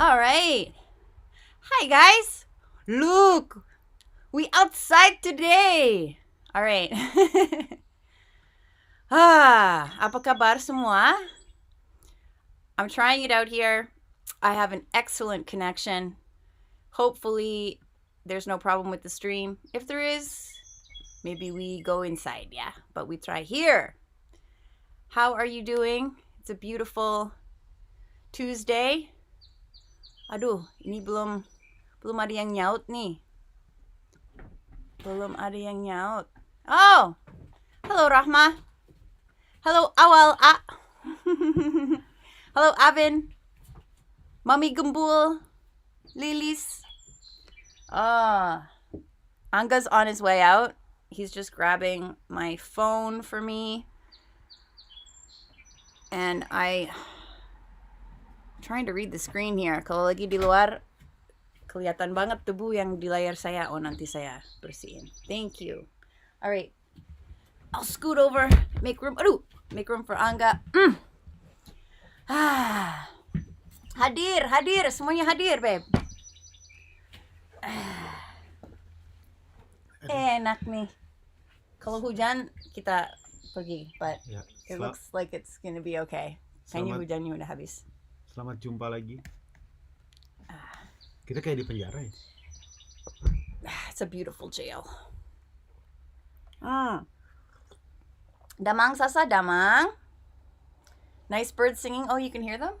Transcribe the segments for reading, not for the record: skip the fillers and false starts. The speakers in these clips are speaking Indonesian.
All right. Hi, guys. Look, we outside today. All right. Apa kabar semua? I'm trying it out here. I have an excellent connection. Hopefully, there's no problem with the stream. If there is, maybe we go inside, yeah. But we try here. How are you doing? It's a beautiful Tuesday. Aduh, ini belum ada yang nyaut nih. Belum ada yang nyaut. Oh, hello Rahma. Hello Awal A. Hello Avin. Mami Gembul. Lilis. Anga's on his way out. He's just grabbing my phone for me. And trying to read the screen here. Kalau lagi di luar, kelihatan banget debu yang di layar saya. Oh, nanti saya bersihin. Thank you. All right. I'll scoot over. Make room. Aduh. Make room for Angga. Hadir. Semuanya hadir, babe. Enak nih. Kalau hujan, kita pergi. But it looks like it's gonna be okay. Kayaknya hujannya udah habis. Selamat jumpa lagi. Kita kayak di penjara ya. It's a beautiful jail. Damang Sasa, Damang. Nice birds singing. Oh, you can hear them?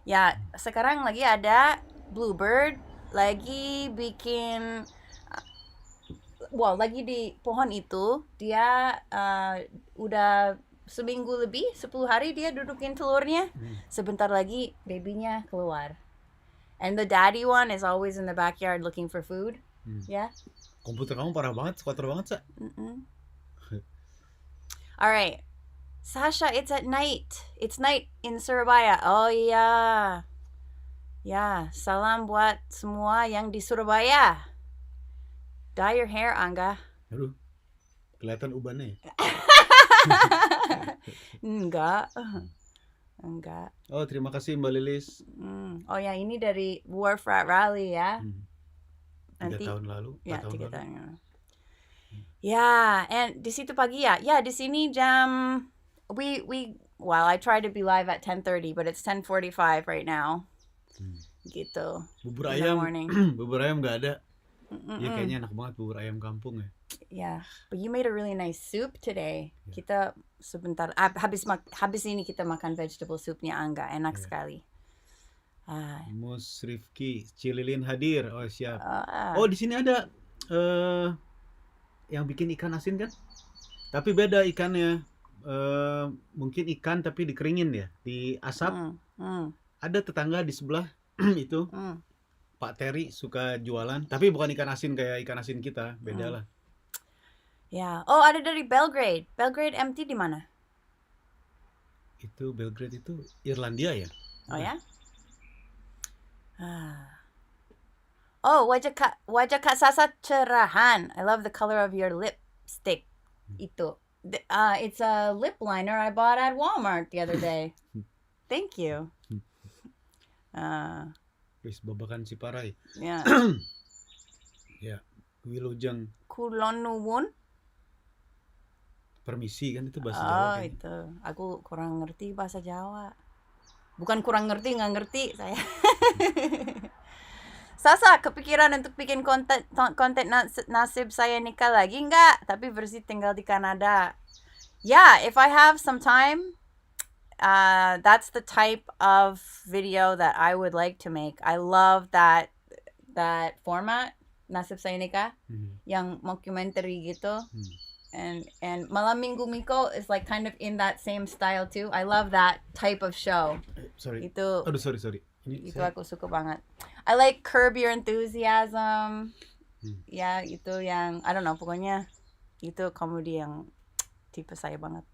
Ya, sekarang lagi ada bluebird lagi bikin lagi di pohon itu. Dia udah seminggu lebih, 10 hari dia dudukin telurnya. Sebentar lagi babynya keluar. And the daddy one is always in the backyard looking for food. Yeah. Komputer kamu parah banget, kotor banget, Sa. All right. Sasha, it's at night. It's night in Surabaya. Oh iya. Ya, salam buat semua yang di Surabaya. Dye your hair, Angga. Aduh. Kelihatan ubannya ya? Enggak. Oh, terima kasih Mbak Lilis. Oh ya, ini dari Wharf Rat Rally ya. 3 tahun lalu. Ya, 3 tahun. Ya, and di situ pagi ya. Ya, di sini jam I try to be live at 10:30, but it's 10:45 right now. Gitu. Bubur ayam. Bubur ayam nggak ada. Ya kayaknya enak banget bubur ayam kampung ya. Yeah, but you made a really nice soup today. Kita sebentar habis ini kita makan vegetable soupnya Angga, enak sekali. Mus Rifki, Cililin hadir. Oh siap. Oh di sini ada yang bikin ikan asin kan? Tapi beda ikannya. Mungkin ikan tapi dikeringin ya, diasap. Ada tetangga di sebelah itu. Pak Terry suka jualan, tapi bukan ikan asin kayak ikan asin kita, beda lah. Ya, oh ada dari Belgrade. Belgrade MT di mana? Itu Belgrade itu Irlandia ya? Oh ya? Oh, wajah Kak Sasa cerahan. I love the color of your lipstick. Itu. It's a lip liner I bought at Walmart the other day. Thank you. Wis babakan si parai. Ya. Ya, Wilujeng. Kulon nuwun. Permisi kan itu bahasa Jawa. Oh, itu. Aku kurang ngerti bahasa Jawa. Bukan kurang ngerti, nggak ngerti saya. Sasa, kepikiran untuk bikin konten nasib saya nikah lagi nggak? Tapi versi tinggal di Kanada. Yeah, if I have some time, that's the type of video that I would like to make. I love that format, nasib saya nikah, yang mockumentary gitu. And Malam Minggu Miko is like kind of in that same style too. I love that type of show. Sorry. Itu. Aduh, sorry. Itu aku suka banget. I like Curb Your Enthusiasm. Ya, itu yang I don't know, pokoknya itu komedi yang tipe saya banget.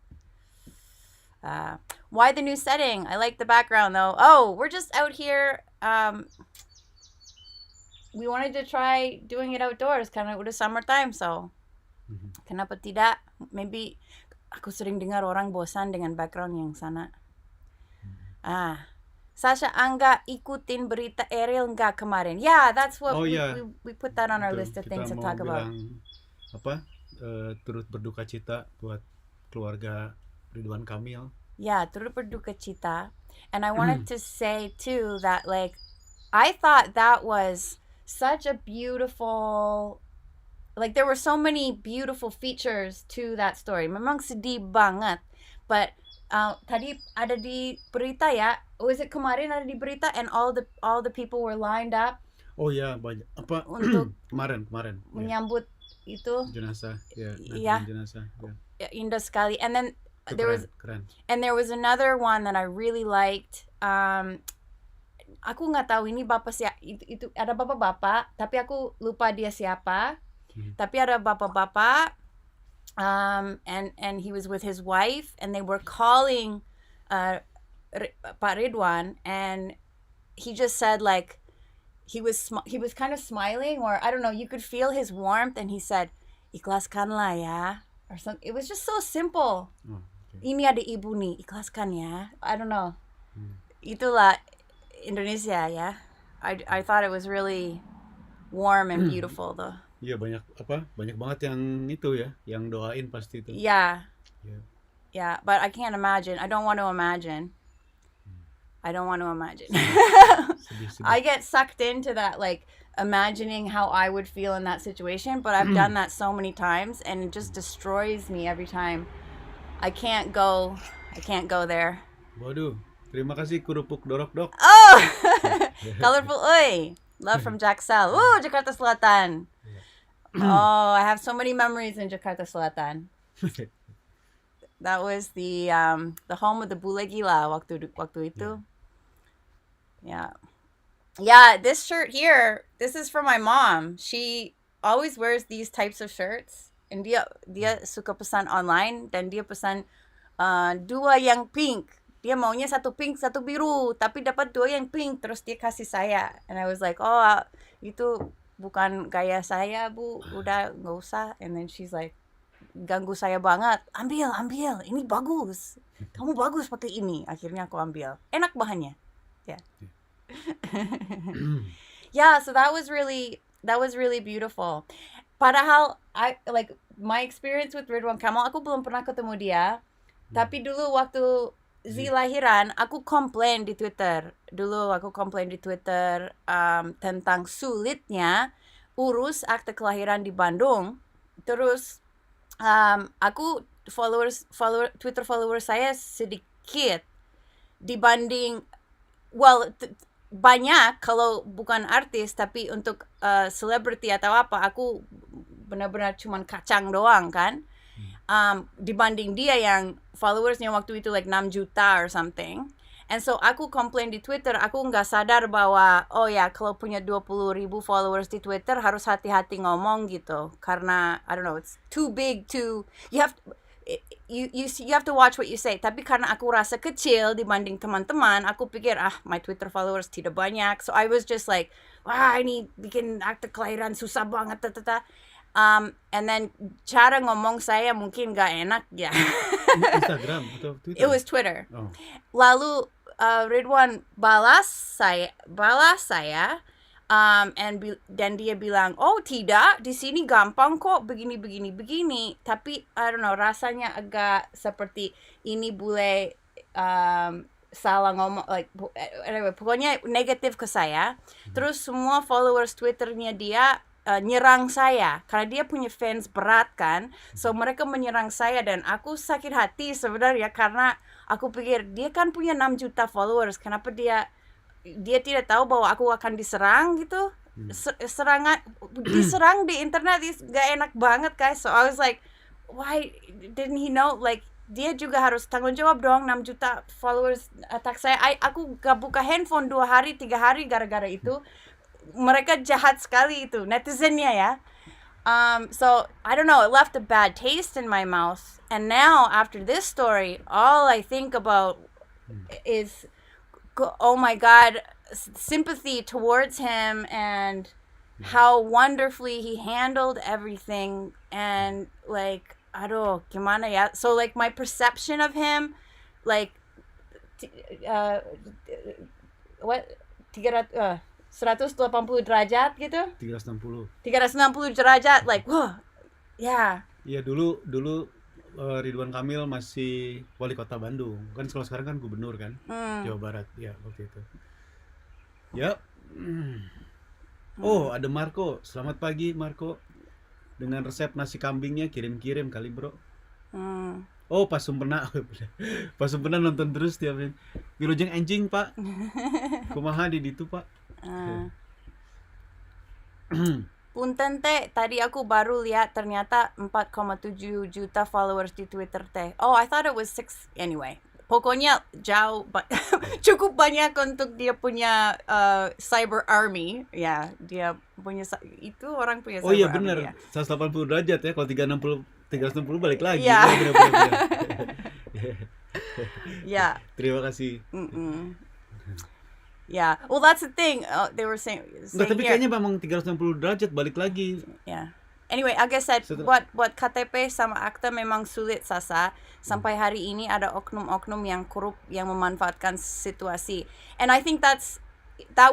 Why the new setting? I like the background though. Oh, we're just out here. We wanted to try doing it outdoors karena udah summertime, so kenapa tidak? Maybe aku sering dengar orang bosan dengan background yang sana. Sasha Angga ikutin berita Ariel nggak kemarin? Yeah, that's what we put that on our Itu list of kita things to mau talk about. bilang apa? Turut berduka cita buat keluarga Ridwan Kamil. Yeah, turut berduka cita. And I wanted to say too that like I thought that was such a beautiful, like there were so many beautiful features to that story. Memang sedih banget, but tadi ada di berita ya. Was it kemarin ada di berita and all the people were lined up Oh ya, banyak apa untuk kemarin menyambut itu jenazah ya, ya, jenazah ya. indah sekali. And then Itu keren. And there was another one that I really liked. Aku nggak tahu ini bapak itu ada bapak-bapak, tapi aku lupa dia siapa. Tapi ada bapak-bapak, and he was with his wife, and they were calling Pak Ridwan, and he just said like he was kind of smiling, or I don't know, you could feel his warmth, and he said, "Ikhlaskanlah ya," or something. It was just so simple. Oh, okay. Ini ada ibu nih, ikhlaskan ya. I don't know. Itulah Indonesia ya. I thought it was really warm and beautiful though. Iya, banyak banget yang itu ya, yang doain pasti itu. Yeah. Yeah, but I can't imagine. I don't want to imagine. Sedih. I get sucked into that, like imagining how I would feel in that situation, but I've done that so many times and it just destroys me every time. I can't go there. Waduh, terima kasih kerupuk dorok-dok. Oh! Colorful oi. Love from Jaksel. Ooh, Jakarta Selatan. Oh, I have so many memories in Jakarta Selatan. That was the home of the Bule Gila waktu itu. Yeah, this shirt here, this is for my mom. She always wears these types of shirts, and dia suka pesan online, dan dia pesan dua yang pink. Dia maunya satu pink, satu biru, tapi dapat dua yang pink, terus dia kasih saya. And I was like, oh, itu bukan gaya saya, Bu. Udah, nggak usah. And then she's like, ganggu saya banget. Ambil. Ini bagus. Kamu bagus pakai ini. Akhirnya aku ambil. Enak bahannya. Yeah. Yeah, so that was really beautiful. Padahal my experience with Ridwan Kamil, aku belum pernah ketemu dia. Tapi dulu waktu Z lahiran, aku komplain di Twitter. Tentang sulitnya urus akte kelahiran di Bandung. Terus aku Twitter followers saya sedikit dibanding banyak kalau bukan artis, tapi untuk selebriti atau apa, aku benar-benar cuman kacang doang kan. Dibanding dia yang followersnya waktu itu like 6 juta or something. And so aku komplain di Twitter, aku nggak sadar bahwa oh ya, kalau punya 20,000 followers di Twitter harus hati-hati ngomong gitu, karena I don't know, it's too big to you have to watch what you say. Tapi karena aku rasa kecil dibanding teman-teman, aku pikir my Twitter followers tidak banyak, so I was just like, wah, ini bikin akte kelahiran susah banget. And then cara ngomong saya mungkin gak enak ya. Instagram atau Twitter? It was Twitter. Oh. Lalu Ridwan balas saya, dan dia bilang, oh tidak, di sini gampang kok, begini. Tapi I don't know, rasanya agak seperti ini bule salah ngomong, like anyway, pokoknya negatif ke saya. Terus semua followers Twitternya dia nyerang saya karena dia punya fans berat kan, so mereka menyerang saya dan aku sakit hati sebenarnya karena aku pikir dia kan punya 6 juta followers, kenapa dia tidak tahu bahwa aku akan diserang gitu. Diserang di internet gak enak banget guys. So I was like, why didn't he know, like dia juga harus tanggung jawab dong, 6 juta followers attack saya. Aku gak buka handphone 2 hari 3 hari gara-gara itu. Mereka jahat sekali itu netizennya ya. So I don't know, it left a bad taste in my mouth, and now after this story all I think about is, oh my God, sympathy towards him and how wonderfully he handled everything, and like aduh gimana ya. So like my perception of him, like what 180 derajat gitu. 360 derajat, like wah. Ya. Iya, dulu Ridwan Kamil masih wali kota Bandung. Kan kalau sekarang kan gubernur kan, Jawa Barat. Ya, waktu itu. Ya. Oh, ada Marco. Selamat pagi, Marco. Dengan resep nasi kambingnya kirim-kirim kali, Bro. Oh, Pak Sumpena. Pak Sumpena nonton terus tiap hari. Wilujeng anjing, Pak. Kumaha di ditu, Pak. Punten teh, tadi aku baru lihat ternyata 4,7 juta followers di Twitter teh. Oh, I thought it was 6 anyway. Pokoknya jauh, cukup banyak untuk dia punya cyber army. Ya, dia punya itu orang punya cyber army. Oh iya benar, ya. 180 derajat ya. Kalau 360 balik lagi. Ya. Ya, benar. Ya. Terima kasih. Yeah, well that's the thing. They were saying Nggak, tapi here, kayaknya memang 360 derajat balik lagi. Yeah. Anyway, like I said, buat KTP sama akta memang sulit, Sasa. Sampai hari ini ada oknum-oknum yang korup yang memanfaatkan situasi. And I think that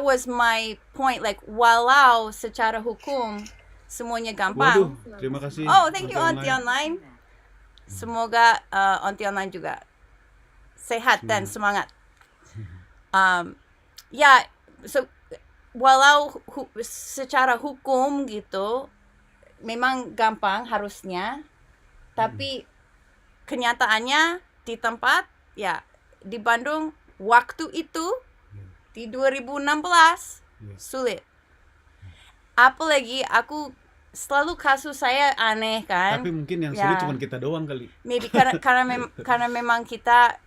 was my point. Like, walau secara hukum semuanya gampang. Waduh, terima kasih. Oh, thank you Onti Online. Semoga Onti Online juga sehat dan semangat. Ya, so walau secara hukum gitu memang gampang harusnya, tapi kenyataannya di tempat ya di Bandung waktu itu di 2016 sulit. Apalagi aku selalu kasus saya aneh kan. Tapi mungkin yang sulit cuma kita doang kali. Maybe karena memang kita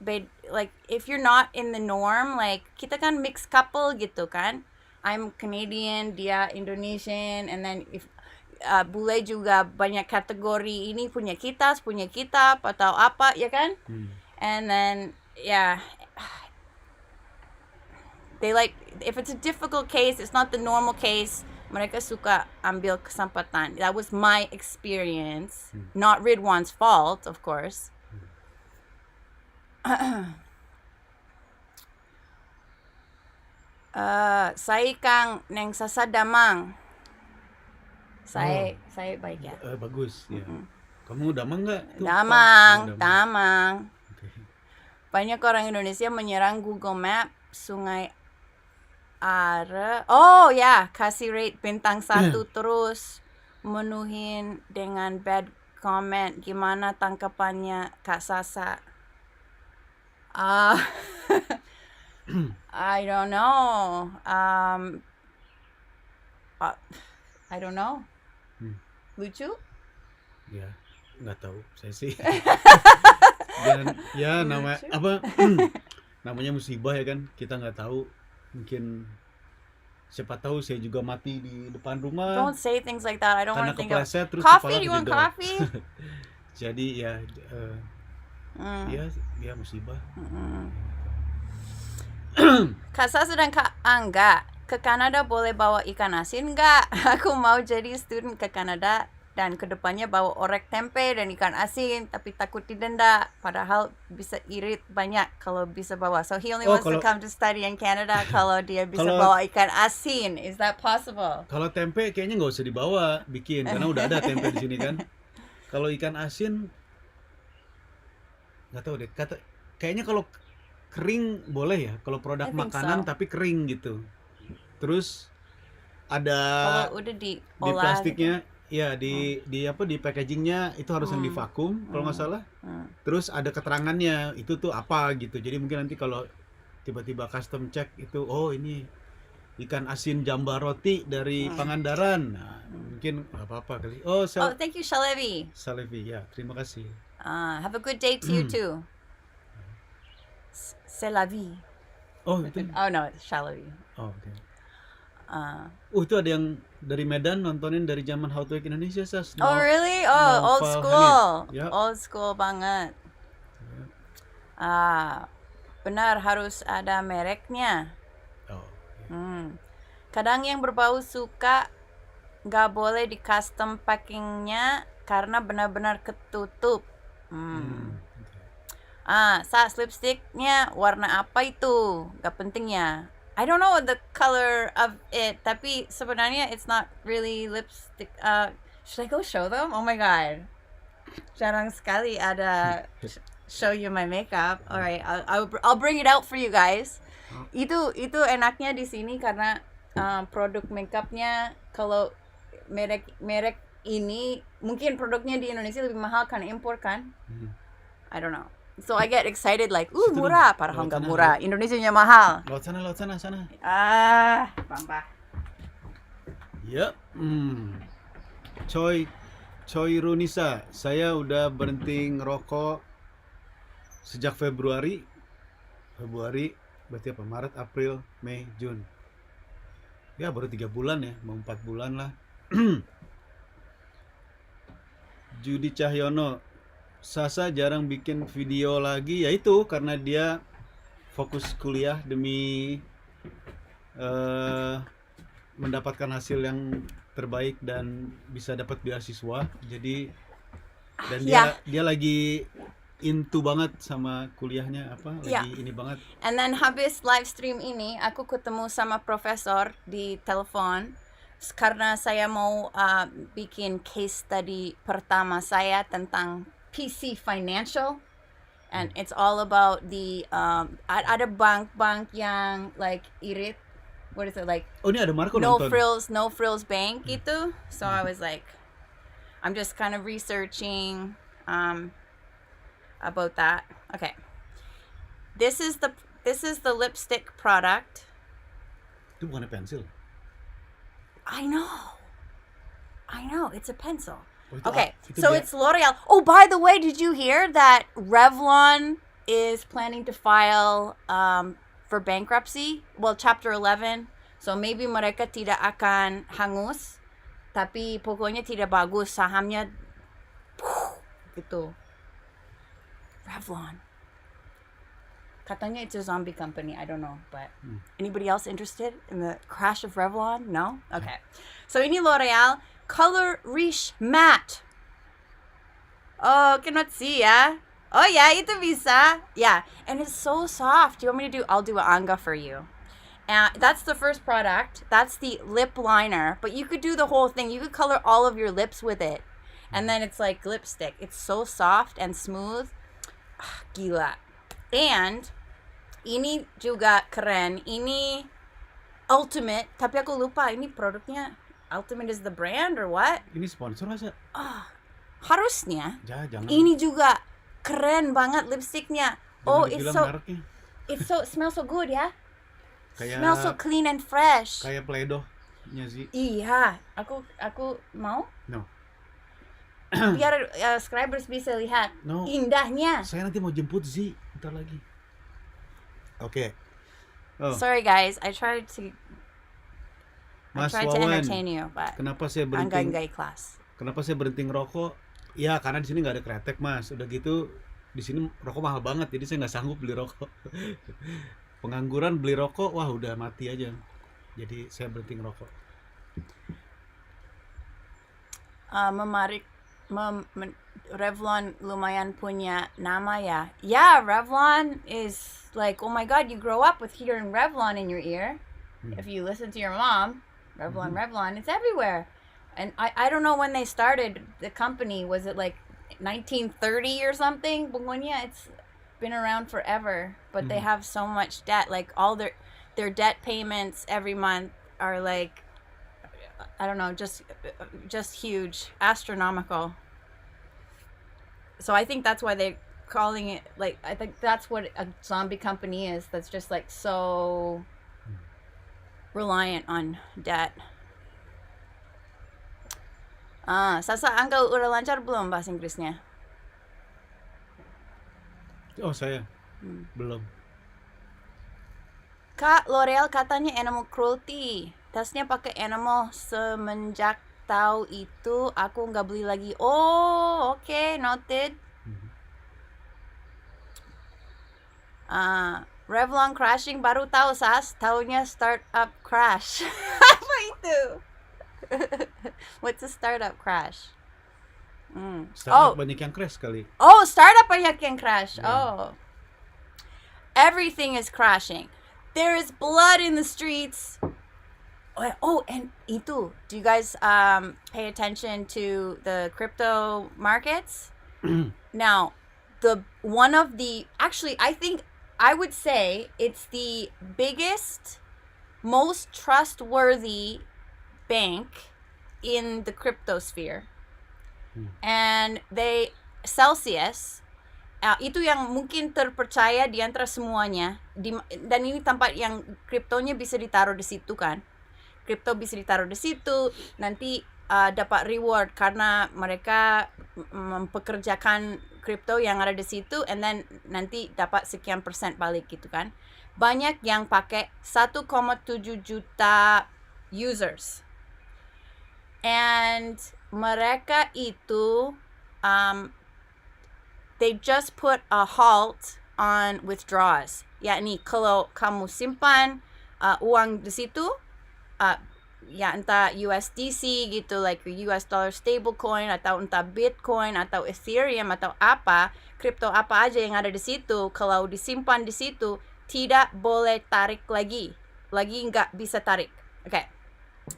like if you're not in the norm, like kita kan mixed couple gitu kan. I'm Canadian, dia Indonesian, and then if bule juga banyak kategori, ini punya kita atau apa ya kan? And then they like if it's a difficult case, it's not the normal case. Mereka suka ambil kesempatan. That was my experience. Not Ridwan's fault, of course. Saya kang neng sasadamang. Saya baik ya. Bagus ya. Kamu damang nggak? Damang. Okay. Banyak orang Indonesia menyerang Google Map Sungai Are. Oh ya, kasih rate bintang 1 terus menuhin dengan bad comment. Gimana tangkapannya Kak Sasa? I don't know. I don't know. Lucu? Ya, nggak tahu saya sih. Dan ya namanya musibah ya kan, kita nggak tahu. Mungkin siapa tahu saya juga mati di depan rumah. Don't say things like that. I don't want to think of coffee. Do you want coffee? Jadi ya ya musibah. Kak Sasa dan Kak Angga ke Kanada boleh bawa ikan asin nggak? Aku mau jadi student ke Kanada dan kedepannya bawa orek tempe dan ikan asin, tapi takut didenda. Padahal bisa irit banyak kalau bisa bawa. So he only wants to come to study in Canada kalau dia bisa bawa ikan asin. Is that possible? Kalau tempe kayaknya nggak usah dibawa bikin, karena udah ada tempe di sini kan. Kalau ikan asin nggak tahu deh. Kayaknya kalau kering boleh ya. Kalau produk makanan tapi kering gitu. Terus ada kalau udah di plastiknya. Gitu. Ya di packagingnya itu harus yang divakum kalau nggak salah. Terus ada keterangannya itu tuh apa gitu. Jadi mungkin nanti kalau tiba-tiba custom check itu, oh ini ikan asin jamba roti dari Pangandaran. Nah, mungkin apa-apa kali. Thank you Shalevi. Ya, terima kasih. Have a good day to you too. C'est la vie. Oh itu. Oh no, it's Shalevi. Oh oke. Itu ada yang dari Medan nontonin dari zaman How to Wake Indonesia, Sas. Oh really? Oh, old school. Yep. Old school banget. Benar harus ada mereknya. Oh. Kadang yang berbau suka nggak boleh di custom packingnya karena benar-benar ketutup. Sas lipsticknya warna apa itu? Gak penting ya. I don't know the color of it, tapi sebenarnya it's not really lipstick. Should I go show them? Oh my god. Jarang sekali ada show you my makeup. Alright, I'll bring it out for you guys. Itu enaknya di sini karena produk makeupnya kalau merek ini mungkin produknya di Indonesia lebih mahal karena impor kan. I don't know. So I get excited like, murah, padahal nggak murah. Indonesianya mahal. Lewat sana. Pampa. Yep. Choi Runisa, saya udah berhenti ngerokok sejak Februari, berarti apa? Maret, April, Mei, Jun. Ya baru 3 bulan ya, mau 4 bulan lah. Judi Cahyono, Sasa jarang bikin video lagi, yaitu karena dia fokus kuliah demi mendapatkan hasil yang terbaik dan bisa dapat beasiswa. Jadi dan dia lagi into banget sama kuliahnya lagi ini banget. And then habis live stream ini aku ketemu sama profesor di telepon karena saya mau bikin case study pertama saya tentang PC Financial, and it's all about the ada bank yang like irit, what is it like? Oh ini ada Marco no nonton. no frills bank gitu. So I was like, I'm just kind of researching about that. Okay, this is the lipstick product. Itu bukan pensil. I know, it's a pencil. Oh, Okay, so it's L'Oreal. Oh, by the way, did you hear that Revlon is planning to file for bankruptcy? Well, Chapter 11. So maybe mereka tidak akan hangus, tapi pokoknya tidak bagus sahamnya. Gitu. Revlon. Katanya it's a zombie company. I don't know, but anybody else interested in the crash of Revlon? No? Okay. So ini L'Oreal Color Riche Matte. Oh, cannot see ya. Oh yeah, itu bisa. Yeah, and it's so soft. You want me to do? I'll do an anga for you. And that's the first product. That's the lip liner. But you could do the whole thing. You could color all of your lips with it, and then it's like lipstick. It's so soft and smooth. Gila. And ini juga keren. Ini Ultimate. Tapi aku lupa. Ini produknya. Ultimate is the brand or what? Ini sponsor masa? Harusnya. Jangan. Ini juga keren banget lipsticknya. Oh, it's so smells so good ya. Smells so clean and fresh. Kayak Play-Doh-nya sih. Iya, aku mau. No. Biar subscribers bisa lihat indahnya. Saya nanti mau jemput Zi, bentar lagi. Oke. Oh. Sorry guys, I tried to Mas to Wawan, entertain you, but kenapa saya berhenti ngerokok? Ya karena di sini nggak ada kretek mas. Udah gitu di sini rokok mahal banget, jadi saya nggak sanggup beli rokok. Pengangguran beli rokok, wah udah mati aja. Jadi saya berhenti ngerokok. Revlon lumayan punya nama ya. Yeah, Revlon is like, oh my god, you grow up with hearing Revlon in your ear. If you listen to your mom. Revlon, it's everywhere. And I don't know when they started the company. Was it like 1930 or something? Pokoknya it's been around forever. But they have so much debt. Like all their debt payments every month are like, I don't know, just huge, astronomical. So I think that's why they're calling it, like, I think that's what a zombie company is. That's just like so reliant on debt. Sasa, Angga udah lancar belum bahasa Inggrisnya? Oh saya belum. Kak, L'Oreal katanya animal cruelty. Tesnya pakai animal. Semenjak tahu itu aku nggak beli lagi. Oh, okay, noted. Revlon crashing baru tahu Sas, taunya startup crash. Apa itu? What's a startup crash? Startup banyak yang crash kali. Oh, startup banyak yang crash. Yeah. Oh, everything is crashing. There is blood in the streets. Oh, and itu, do you guys pay attention to the crypto markets? Now, I think I would say it's the biggest, most trustworthy bank in the crypto sphere. And Celsius, itu yang mungkin terpercaya di antara semuanya. Dan ini tempat yang kriptonya bisa ditaruh di situ kan. Kripto bisa ditaruh di situ, nanti dapat reward karena mereka mempekerjakan kripto yang ada di situ, and then nanti dapat sekian persen balik gitu kan. Banyak yang pakai 1,7 juta users. And mereka itu they just put a halt on withdrawals. Yakni kalau kamu simpan uang di situ, ya entah USDC gitu, like US dollar stablecoin, atau entah Bitcoin atau Ethereum atau apa, kripto apa aja yang ada di situ, kalau disimpan di situ tidak boleh tarik lagi nggak bisa tarik. Okay.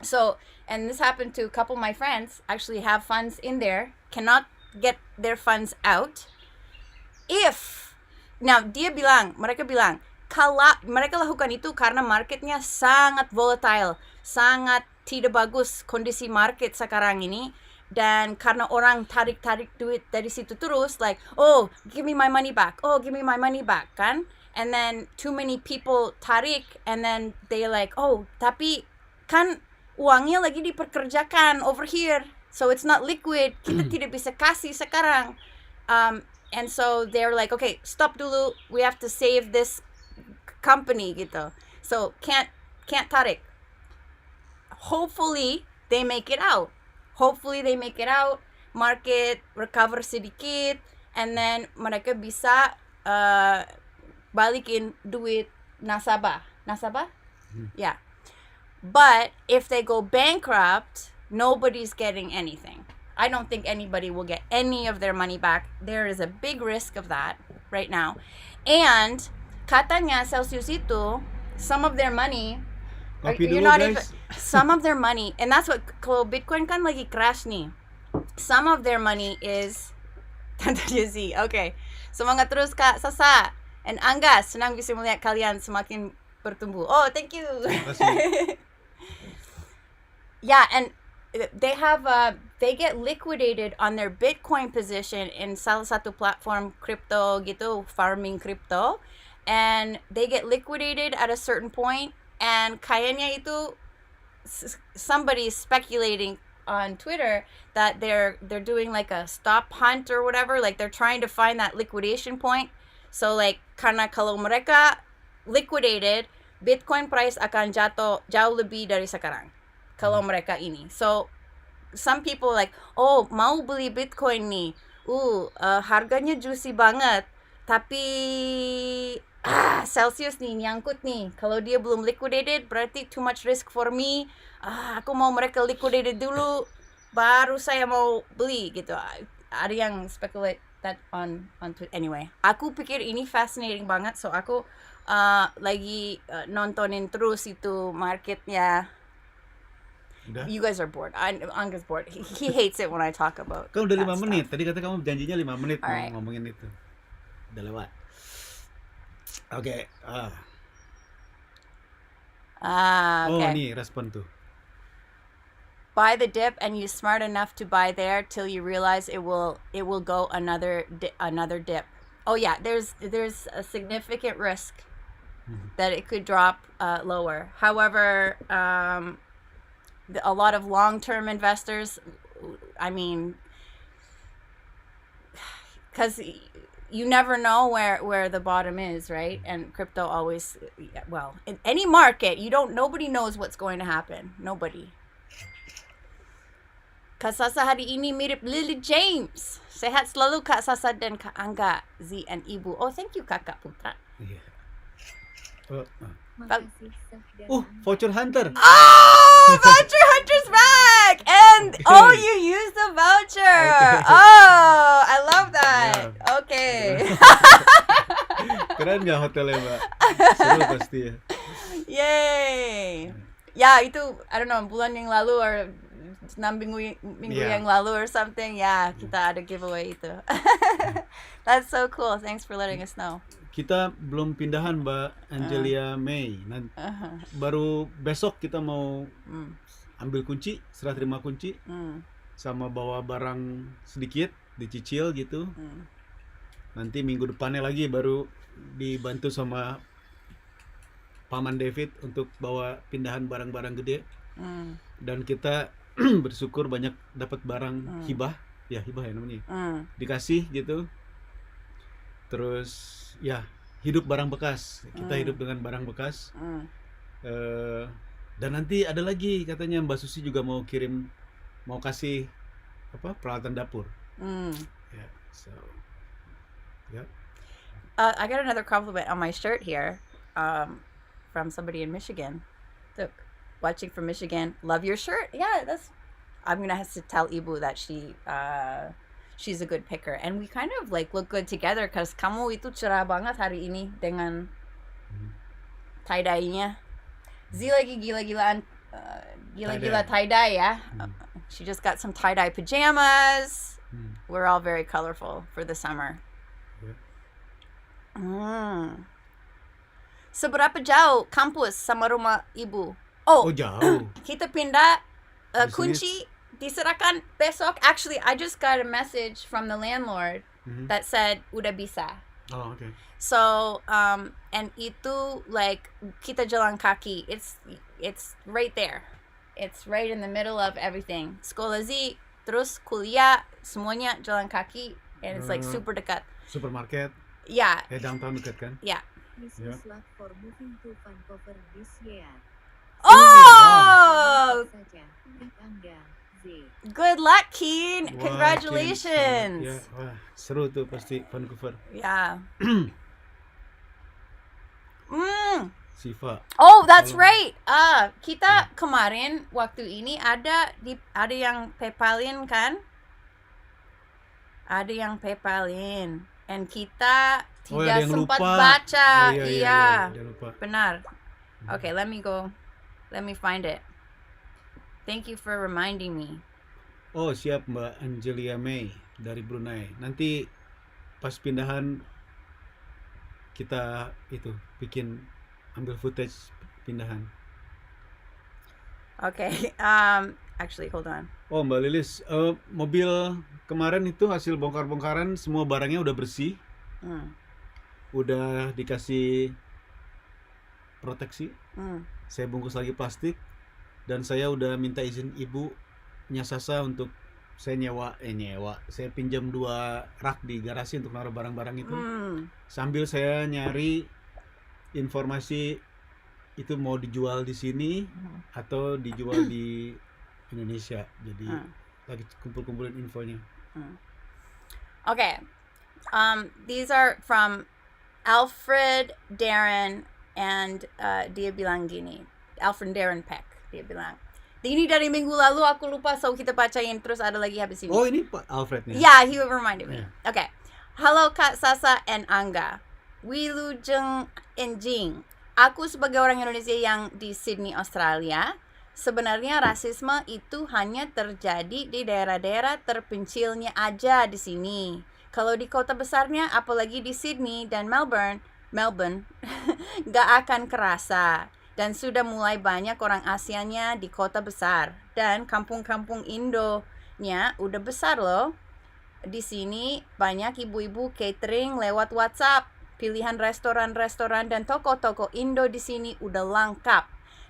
So, and this happened to a couple of my friends, actually have funds in there, cannot get their funds out. Mereka bilang, kalau mereka lakukan itu karena marketnya sangat volatile, sangat tidak bagus kondisi market sekarang ini, dan karena orang tarik duit dari situ terus, like, oh, give me my money back, kan? And then too many people tarik, and then they like, oh, tapi kan uangnya lagi diperkerjakan over here, so it's not liquid, kita tidak bisa kasih sekarang. And so they're like, okay, stop dulu, we have to save this company gitu, so can't tarik. Hopefully they make it out, market recover sedikit, and then mereka bisa balikin duit nasabah. Yeah. But if they go bankrupt, nobody's getting anything. I don't think anybody will get any of their money back. There is a big risk of that right now. And katanya Celsius itu, some of their money, some of their money, and that's what, kalau Bitcoin kan lagi crash nih, some of their money is, Tante Jesse, okay. Semangat terus Kak Sasa and Angga, senang bisa melihat kalian semakin bertumbuh. Oh, thank you. Yeah, and they get liquidated on their Bitcoin position in salah satu platform crypto gitu, farming crypto, and they get liquidated at a certain point, and kayaknya itu somebody is speculating on Twitter that they're doing like a stop hunt or whatever, like they're trying to find that liquidation point. So like karena kalau mereka liquidated, Bitcoin price akan jauh lebih dari sekarang kalau mereka ini. So some people like, oh, mau beli Bitcoin nih, harganya juicy banget, tapi Celsius nih nyangkut nih, kalau dia belum liquidated berarti too much risk for me, aku mau mereka liquidated dulu baru saya mau beli gitu. Ada yang speculate that on Twitter. Anyway, aku pikir ini fascinating banget, so aku lagi nontonin terus itu marketnya. Udah? You guys are bored. Angga's bored. He hates it when I talk about. Kan udah 5 that menit. stuff. Tadi kata kamu janjinya 5 menit Alright. mau ngomongin itu. Udah lewat. Oke. Okay. Oh, nih respon tuh. Buy the dip, and you're smart enough to buy there till you realize it will go another dip. Oh yeah, there's a significant risk that it could drop lower. However, a lot of long-term investors, I mean, because you never know where the bottom is, right? And crypto always, well, in any market, nobody knows what's going to happen. Nobody. Kak Sasa hari ini mirip Lily James. Sehat selalu Kak Sasa dan Kak Angga, Z and Ibu. Oh, thank you Kakak Putra. Iya. Voucher Hunter. Oh, Voucher Hunter's back! And, you used the voucher! Okay. Oh, I love that! Yeah. Okay. Keren gak hotelnya, Mbak? Seru pasti ya. Yay. Ya, itu I don't know, bulan yang lalu or 6 minggu Yeah. yang lalu or something. Ya, kita ada giveaway itu. That's so cool. Thanks for letting us know. Kita belum pindahan Mbak Angelia May. Baru besok kita mau ambil kunci, serah terima kunci, sama bawa barang sedikit, dicicil gitu. Nanti minggu depannya lagi baru dibantu sama Paman David untuk bawa pindahan barang-barang gede. Dan kita bersyukur banyak dapat barang hibah ya namanya. Dikasih gitu. Terus ya hidup barang bekas. Kita hidup dengan barang bekas. Dan nanti ada lagi katanya Mbak Susi juga mau kasih peralatan dapur. Yeah, so yeah. I got another compliment on my shirt here from somebody in Michigan. Look, watching from Michigan. Love your shirt. Yeah, I'm gonna have to tell Ibu that she's a good picker, and we kind of like look good together because kamu itu cerah banget hari ini dengan tie dye-nya. Z lagi gila-gilaan tie dye ya. She just got some tie dye pajamas. We're all very colorful for the summer. Seberapa jauh kampus sama rumah ibu? Oh jauh. Kita pindah kunci diserahkan besok. Actually, I just got a message from the landlord that said udah bisa. Oh, okay. So, and itu like kita jalan kaki. It's right there. It's right in the middle of everything. Sekolah Z, terus kuliah, semuanya jalan kaki, and it's like super dekat. Supermarket. Yeah. Downtown dekat kan? Yeah. This is luck for moving to Vancouver this year. Oh! Saja, Angga, Z. Good luck, Keen. Wah, Congratulations. Ya, wah, seru tuh pasti Vancouver. Yeah. Siva. Oh, that's right. Kita kemarin waktu ini ada yang PayPal-in kan? Ada yang PayPal-in. And kita tidak sempat baca. Iya. Benar. Okay, let me find it. Thank you for reminding me. Oh, siap Mbak Angelia May dari Brunei. Nanti pas pindahan kita ambil footage pindahan. Okay. Actually, hold on. Oh, Mbak Lilis, mobil kemarin itu hasil bongkar-bongkaran, semua barangnya udah bersih. Udah dikasih proteksi. Saya bungkus lagi plastik. Dan saya udah minta izin Ibu Nyasasa untuk saya saya pinjam 2 rak di garasi untuk naruh barang-barang itu. Sambil saya nyari informasi itu mau dijual di sini atau dijual di Indonesia. Jadi lagi kumpul-kumpulin infonya. Okay. These are from Alfred Darren, and dia bilang gini. Alfred Darren Peck, dia bilang. Ini dari minggu lalu, aku lupa, so kita bacain terus ada lagi habis ini. Oh, ini Pak Alfred nih. Yeah, he reminded me. Yeah. Okay. Halo Kak Sasa and Angga. Wilujeng Enjing. Aku sebagai orang Indonesia yang di Sydney, Australia, sebenarnya rasisme itu hanya terjadi di daerah-daerah terpencilnya aja di sini. Kalau di kota besarnya, apalagi di Sydney dan Melbourne, gak akan kerasa. Dan sudah mulai banyak orang Asianya di kota besar. Dan kampung-kampung Indonya udah besar loh. Di sini banyak ibu-ibu catering lewat WhatsApp. Pilihan restoran-restoran dan toko-toko Indo di sini udah lengkap.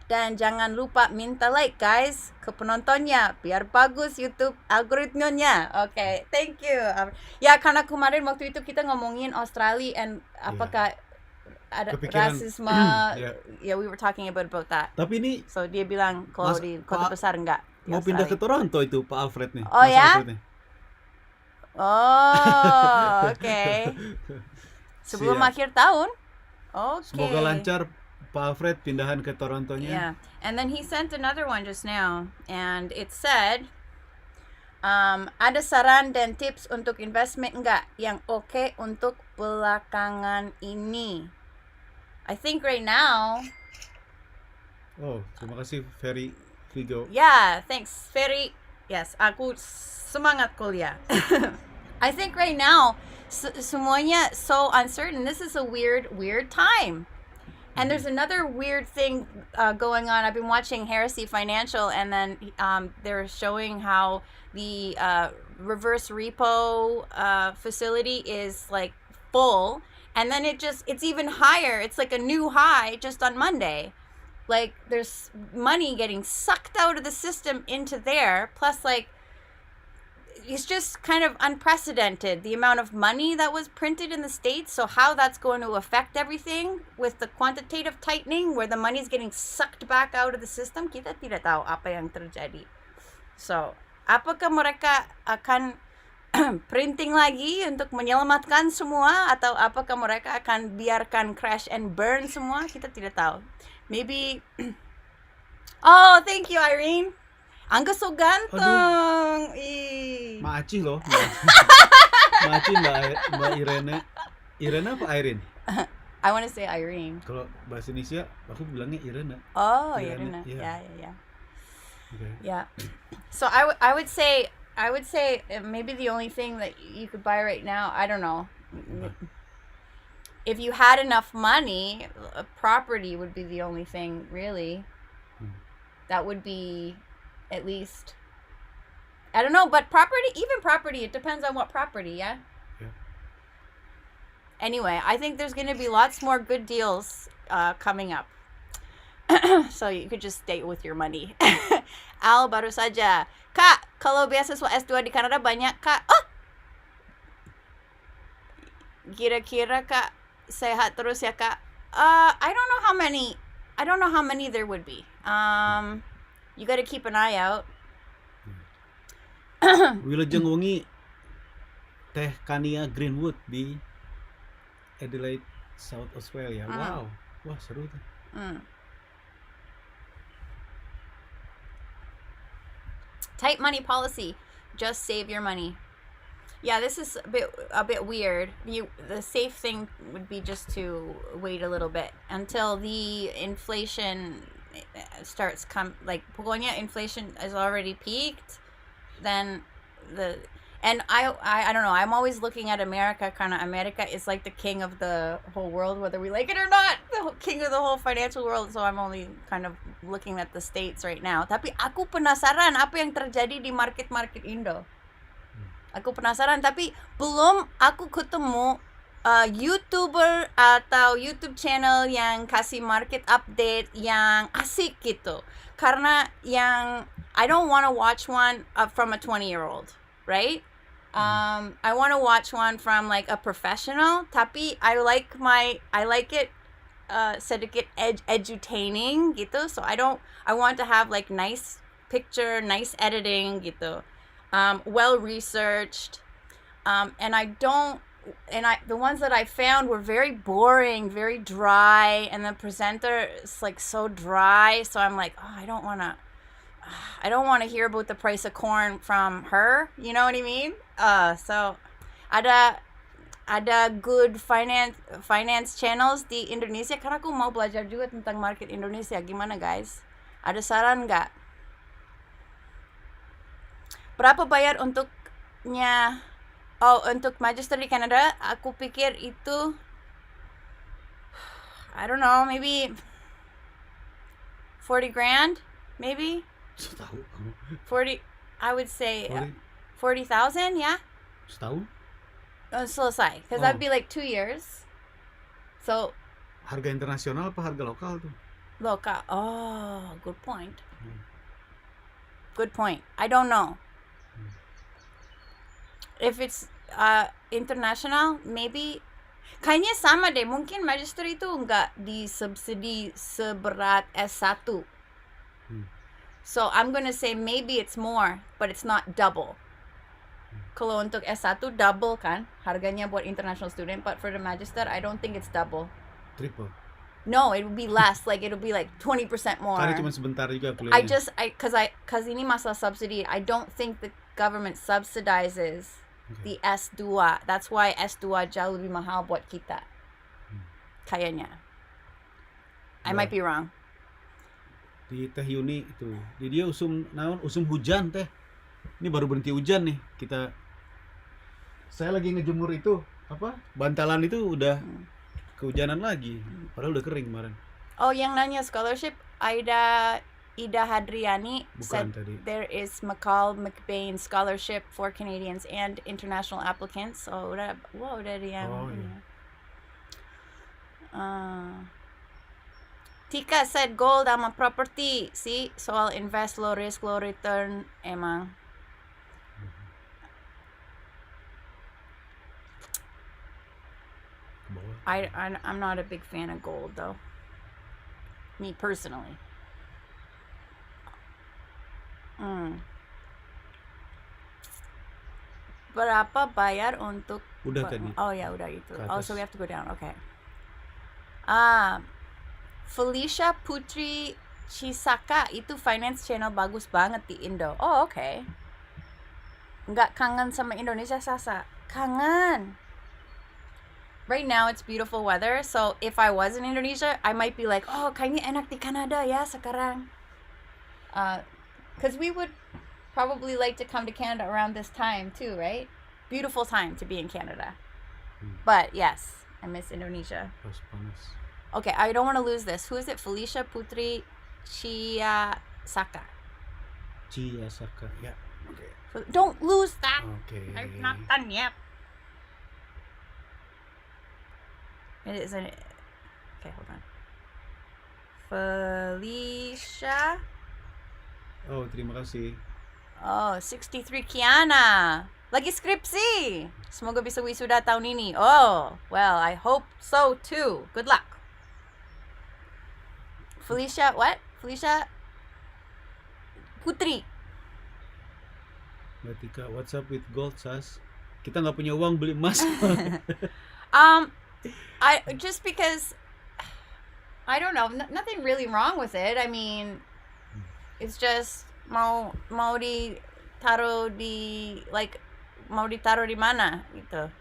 Dan jangan lupa minta like guys ke penontonnya biar bagus YouTube algoritmanya. Okay, thank you. Ya karena kemarin waktu itu kita ngomongin Australia and apakah ada rasisme. Yeah, we were talking about that. Tapi ini so dia bilang kalau di kota besar enggak. Mau pindah ke Toronto itu Pak Alfred nih. Oh ya? Oh, okay. Sebelum akhir tahun. Okay. Semoga lancar Pak Alfred pindahan ke Torontonya. Yeah. And then he sent another one just now, and it said, ada saran dan tips untuk investment enggak yang oke untuk belakangan ini? I think right now Oh, terima kasih Ferry Vigo. Yeah, thanks. Very, yes, aku semangat kuliah. I think right now, semuanya so uncertain. This is a weird time. And there's another weird thing going on. I've been watching Heresy Financial, and then they're showing how the reverse repo facility is like full, and then it's even higher. It's like a new high just on Monday. Like there's money getting sucked out of the system into there, plus like it's just kind of unprecedented, the amount of money that was printed in the States. So how that's going to affect everything with the quantitative tightening, where the money is getting sucked back out of the system, kita tidak tahu apa yang terjadi. So, apakah mereka akan printing lagi untuk menyelamatkan semua, atau apakah mereka akan biarkan crash and burn semua? Kita tidak tahu. Maybe... Oh, thank you, Irene. Angga so ganteng. Maaci loh. Maaci Mbak Irene. Irene apa Irene? I want to say Irene. Kalau bahasa Indonesia aku bilangnya Irene. Oh, Irene. Yeah. Okay. Yeah. So I would say maybe the only thing that you could buy right now, I don't know. If you had enough money, a property would be the only thing really. That would be at least, I don't know, but even property, it depends on what property, yeah? Anyway, I think there's going to be lots more good deals coming up. So you could just stay with your money. Al, baru saja. Kak, kalau beasiswa S2 di Kanada banyak, Kak? Oh! Kira-kira, Kak, sehat terus ya, Kak? I don't know how many there would be. You gotta keep an eye out. Wilujeng wengi teh Kania Greenwood di Adelaide, South Australia. Wow. Wah, seru tuh. Tight money policy. Just save your money. Yeah, this is a bit weird. The safe thing would be just to wait a little bit until the inflation starts pokoknya inflation is already peaked. Then I don't know, I'm always looking at America. America is like the king of the whole world, whether we like it or not, the king of the whole financial world. So I'm only kind of looking at the States right now. Tapi aku penasaran apa yang terjadi di market Indo. Aku penasaran, tapi belum aku ketemu YouTuber atau YouTube channel yang kasih market update yang asik gitu. Karena yang I don't want to watch one from a 20-year-old, right? I want to watch one from like a professional. Tapi I like it sedikit edutaining gitu. So I want to have like nice picture, nice editing gitu. Well researched. The ones that I found were very boring, very dry, and the presenter is like so dry. So I'm like, I don't want to hear about the price of corn from her. You know what I mean? So ada good finance channels di Indonesia. Karena aku mau belajar juga tentang market Indonesia. Gimana guys? Ada saran nggak? Berapa bayar untuknya? Oh, untuk magister di Kanada, aku pikir itu, I don't know, maybe 40 grand, maybe? 40, I would say 40,000, yeah? Setahun? Selesai, because that'd be like 2 years. So, harga internasional apa harga lokal tuh? Lokal, oh, good point. Good point. I don't know. If it's international, maybe kayaknya sama deh. Mungkin magister itu nggak disubsidi seberat S1. So I'm gonna say maybe it's more, but it's not double. Kalau untuk S1 double kan harganya buat international student, but for the magister I don't think it's double. Triple. No, it would be less. Like it'll be like 20% more. Karena cuma sebentar juga kuliahnya. Cause ini masalah subsidy. I don't think the government subsidizes the S2. That's why S2 jauh lebih mahal buat kita. Kayaknya. I might be wrong. di Teh Yuni itu. Di dia usum hujan teh. Ini baru berhenti hujan nih. Saya lagi ngejemur itu apa? Bantalan itu udah kehujanan lagi. Padahal udah kering kemarin. Oh, yang nanya scholarship, Ida Hadriani Bukan said tadi. there is McCall McBain scholarship for Canadians and international applicants. So udah dia. Oh, iya. Tika said gold sama property. See, soal invest low risk low return emang. Ke bawah. I'm not a big fan of gold though. Me personally. Berapa bayar untuk Udah tadi. Oh ya, udah itu. Ke Oh, atas. so we have to go down. Okay. Felicia Putri Chisaka itu finance channel bagus banget di Indo. Oh, okay. Nggak kangen sama Indonesia, Sasa? Kangen. Right now it's beautiful weather, so if I was in Indonesia, I might be like, oh, kayaknya enak di Canada ya sekarang. Because we would probably like to come to Canada around this time too, right? Beautiful time to be in Canada. But yes, I miss Indonesia. Pas panas. Okay, I don't want to lose this. Who is it? Felicia Putri Chiasaka. Chiasaka. Ya. Oke. Don't lose that. Oke. I'm not done yet. It isn't. Okay, hold on. Felicia. Oh, terima kasih. Oh, 63 Kiana. Lagi skripsi. Semoga bisa wisuda tahun ini. Oh, well, I hope so too. Good luck. Felicia, what? Felicia Putri. Mbak Tika, what's up with gold, Sas? Kita nggak punya uang beli emas. I just because I don't know, nothing really wrong with it. I mean, it's just mau ditaruh di mana gitu.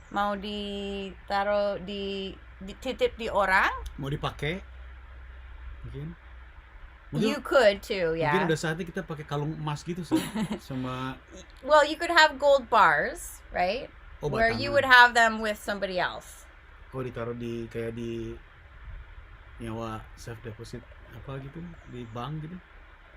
Mau ditaruh dititip di orang? Mau dipakai? Mungkin. You could too, yeah. Mungkin udah saatnya kita pakai kalung emas gitu sih. Sama Well, you could have gold bars, right? Where you would have them with somebody else. Oh, ditaruh di kayak di nyawa safe deposit apa gitu di bank gitu.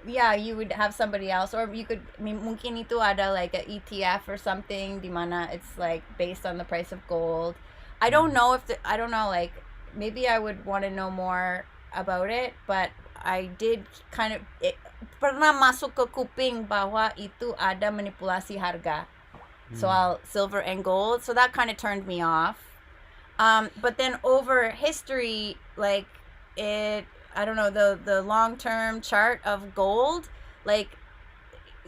Yeah, you would have somebody else, or you could. I mean, mungkin itu ada like a ETF or something, di mana it's like based on the price of gold. I don't know I don't know, like maybe I would want to know more about it, but I did kind of pernah masuk ke kuping bahwa itu ada manipulasi harga soal silver and gold, so that kind of turned me off. But then over history, like I don't know, the long-term chart of gold, like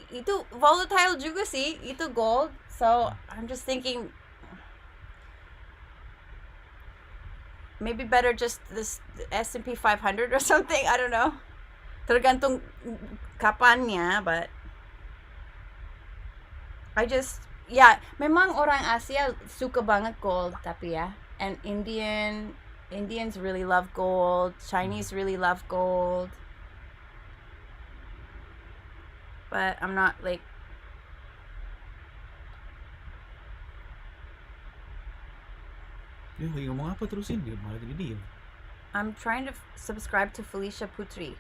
itu volatile juga sih, itu gold. So I'm just thinking maybe better just this S&P 500 or something, I don't know. Tergantung kapannya, but memang orang Asia suka banget gold tapi ya. And Indians really love gold. Chinese really love gold. But I'm not like. Dia lagi ngomong apa terusin? Dia malah jadi diem. I'm trying to subscribe to Felicia Putri.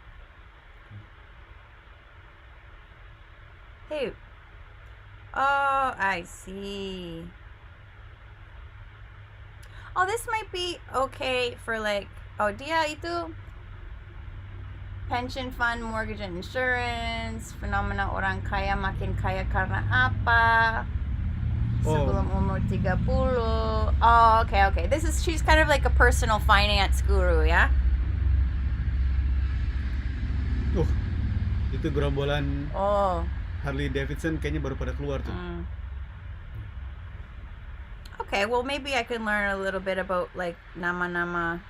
Hey. Oh, I see. Oh, this might be okay for like, dia itu pension fund, mortgage and insurance, fenomena orang kaya makin kaya karena apa? Sebelum umur 30. Oh, okay. She's kind of like a personal finance guru, ya? Itu gerombolan Harley Davidson kayaknya baru pada keluar tuh. Okay, well maybe I can learn a little bit about like nama-nama.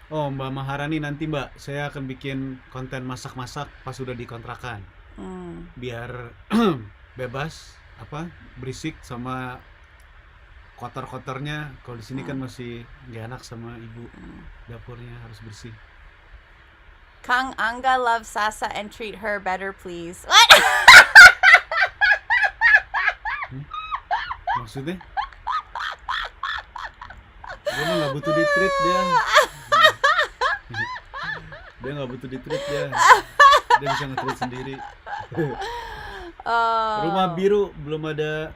Oh, Mbak Maharani, nanti Mbak, saya akan bikin konten masak-masak pas udah dikontrakan. Biar bebas berisik sama kotor-kotornya. Kalau di sini kan masih nggak enak sama ibu, dapurnya harus bersih. Kang Angga loves Sasa and treat her better, please. What? Maksudnya? Dia mah nggak butuh di-treat dia. Dia nggak butuh di-treat dia. Dia bisa nge-treat sendiri. Rumah biru belum ada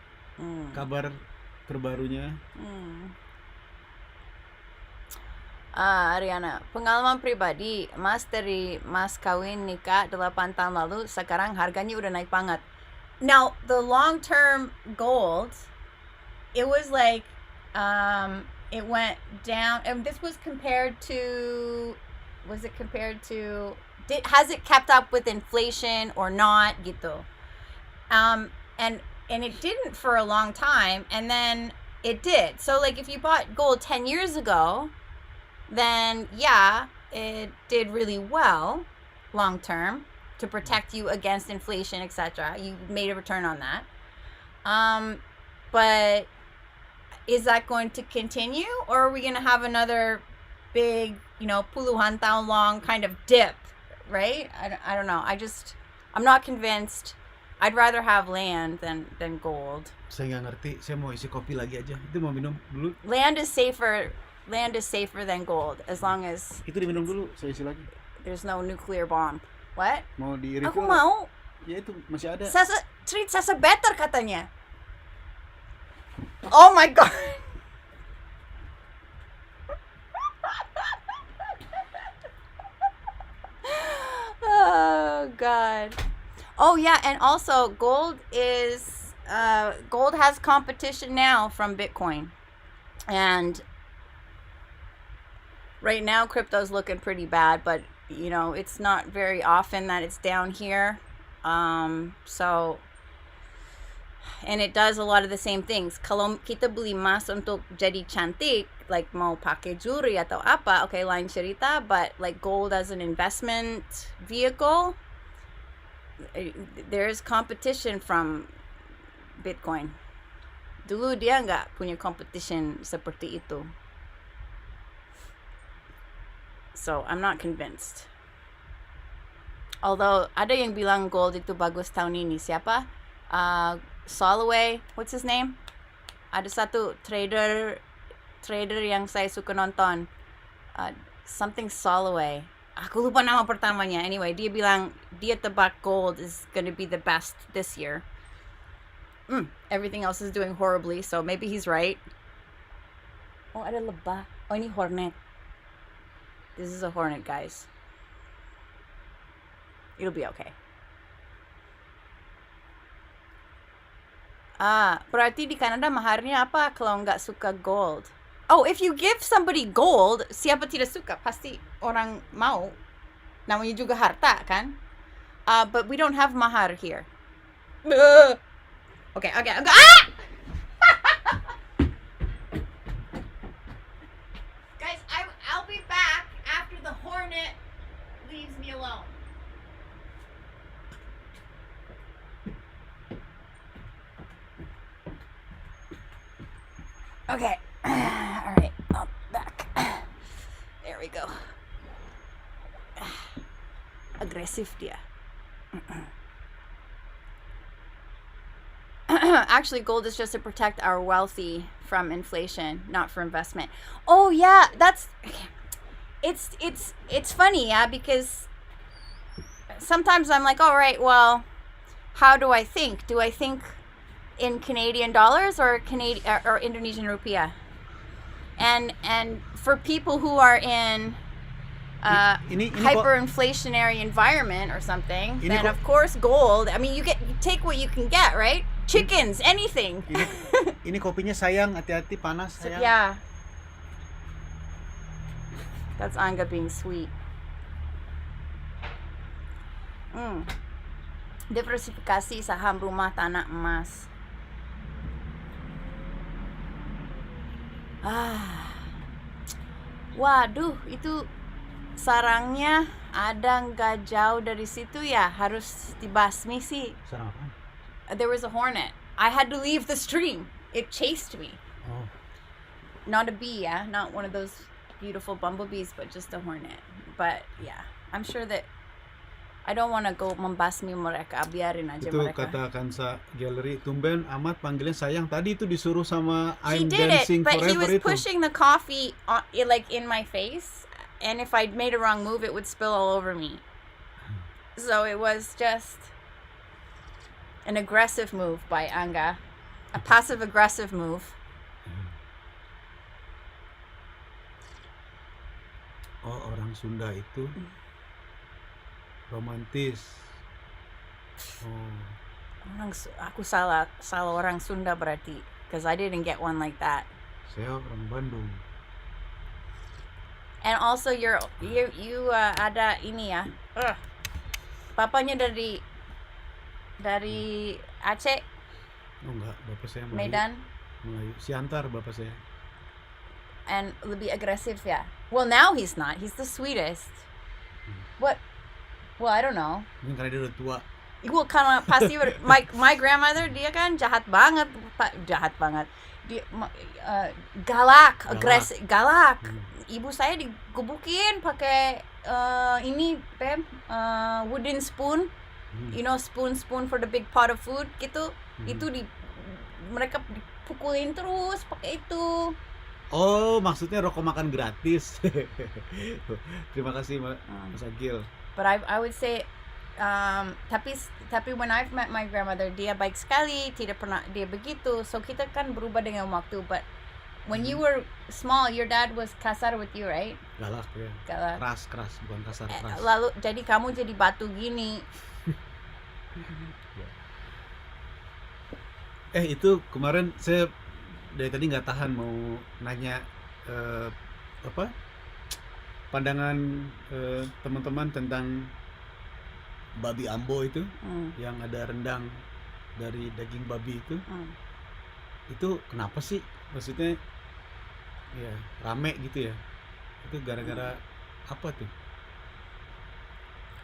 kabar terbarunya. Ariana, pengalaman pribadi, Mas dari Mas kawin nikah 8 tahun lalu, sekarang harganya udah naik banget. Now, the long-term gold, it was like, it went down, and this was compared to, has it kept up with inflation or not, gitu. And it didn't for a long time, and then it did. So, like, if you bought gold 10 years ago, then yeah, it did really well long term to protect you against inflation, etc. You made a return on that. But is that going to continue, or are we going to have another big, puluhan taon long kind of dip, right? I don't know. I'm not convinced. I'd rather have land than gold. Saya nggak ngerti. Saya mau isi kopi lagi aja. Itu mau minum dulu. Land is safer than gold as long as Itu diminum dulu, saya isi lagi. there's no nuclear bomb. What? Mau di refill? Aku mau. Ya itu masih ada. Treat Sasa better katanya. Oh my god. Oh god. Oh yeah, and also gold has competition now from Bitcoin. And right now crypto's looking pretty bad, but it's not very often that it's down here. So, and it does a lot of the same things. Kalau kita beli emas untuk jadi cantik, like mau pakai jewelry atau apa, okay, lain cerita, but like gold as an investment vehicle, there's competition from Bitcoin. Dulu dia nggak punya competition seperti itu. So, I'm not convinced. Although, ada yang bilang gold itu bagus tahun ini. Siapa? Soloway, what's his name? Ada satu trader yang saya suka nonton. Something Soloway. Aku lupa nama pertamanya. Anyway, dia bilang dia tebak gold is going to be the best this year. Everything else is doing horribly, so maybe he's right. Oh, ada lebah. Oh, ini hornet. This is a hornet, guys. It'll be okay. Berarti di Kanada maharnya apa kalau nggak suka gold? Oh, if you give somebody gold, siapa tidak suka? Pasti orang mau. Namanya juga harta, kan? But we don't have mahar here. Okay. Ah! Guys, I'll be back after the hornet leaves me alone. Okay. All right. I'm back. There we go. Aggressive dia. Actually, gold is just to protect our wealthy from inflation, not for investment. Oh yeah, it's funny, yeah, because sometimes I'm like, all right, well, how do I think? Do I think in Canadian dollars or Indonesian rupiah? And for people who are in hyperinflationary environment or something, then of course gold. I mean, you take what you can get, right? Chickens, anything. Ini kopinya sayang, hati-hati panas sayang. Yeah. That's Anga being sweet. Diversifikasi saham rumah tanah emas. Waduh, itu sarangnya ada nggak jauh dari situ ya? Harus dibasmi sih. Sarang apa? There was a hornet. I had to leave the stream. It chased me. Oh. Not a bee, yeah? Not one of those beautiful bumblebees, but just a hornet. But yeah, I'm sure that I don't want to go membasmi mereka, biarin aja Itu mereka. kata Kansa Gallery, tumben amat panggilnya sayang. Tadi itu disuruh sama He I'm did it, Dancing but he Forever was itu. pushing the coffee like in my face, and if I made a wrong move, it would spill all over me. So it was just an aggressive move by Angga, a passive-aggressive move. Oh, orang Sunda itu romantis. Oh, Aku salah orang Sunda berarti, because I didn't get one like that. saya orang Bandung. And also you ada ini ya. Papanya dari Aceh, Oh enggak, bapak saya Melayu. Medan, Melayu. Siantar bapak saya. and lebih agresif ya. Well, now he's not. He's the sweetest. What? Well, I don't know. Mungkin karena dia udah tua. Well, karena pasti my grandmother, dia kan jahat banget. Dia galak, agresif, galak. Ibu saya digebukin pakai ini wooden spoon. You know, spoon for the big pot of food gitu. Itu mereka dipukulin terus pakai itu. Oh, maksudnya rokok makan gratis. Terima kasih Mas Agil. But I would say tapi when I've met my grandmother, dia baik sekali, tidak pernah dia begitu. So kita kan berubah dengan waktu. But when you were small, your dad was kasar with you, right? Galak ya. Galak. Keras, bukan kasar, keras. Lalu jadi kamu jadi batu gini. Itu kemarin saya dari tadi nggak tahan mau nanya pandangan teman-teman tentang babi ambo itu, yang ada rendang dari daging babi itu. Itu kenapa sih? Maksudnya ya rame gitu ya. Itu gara-gara apa tuh?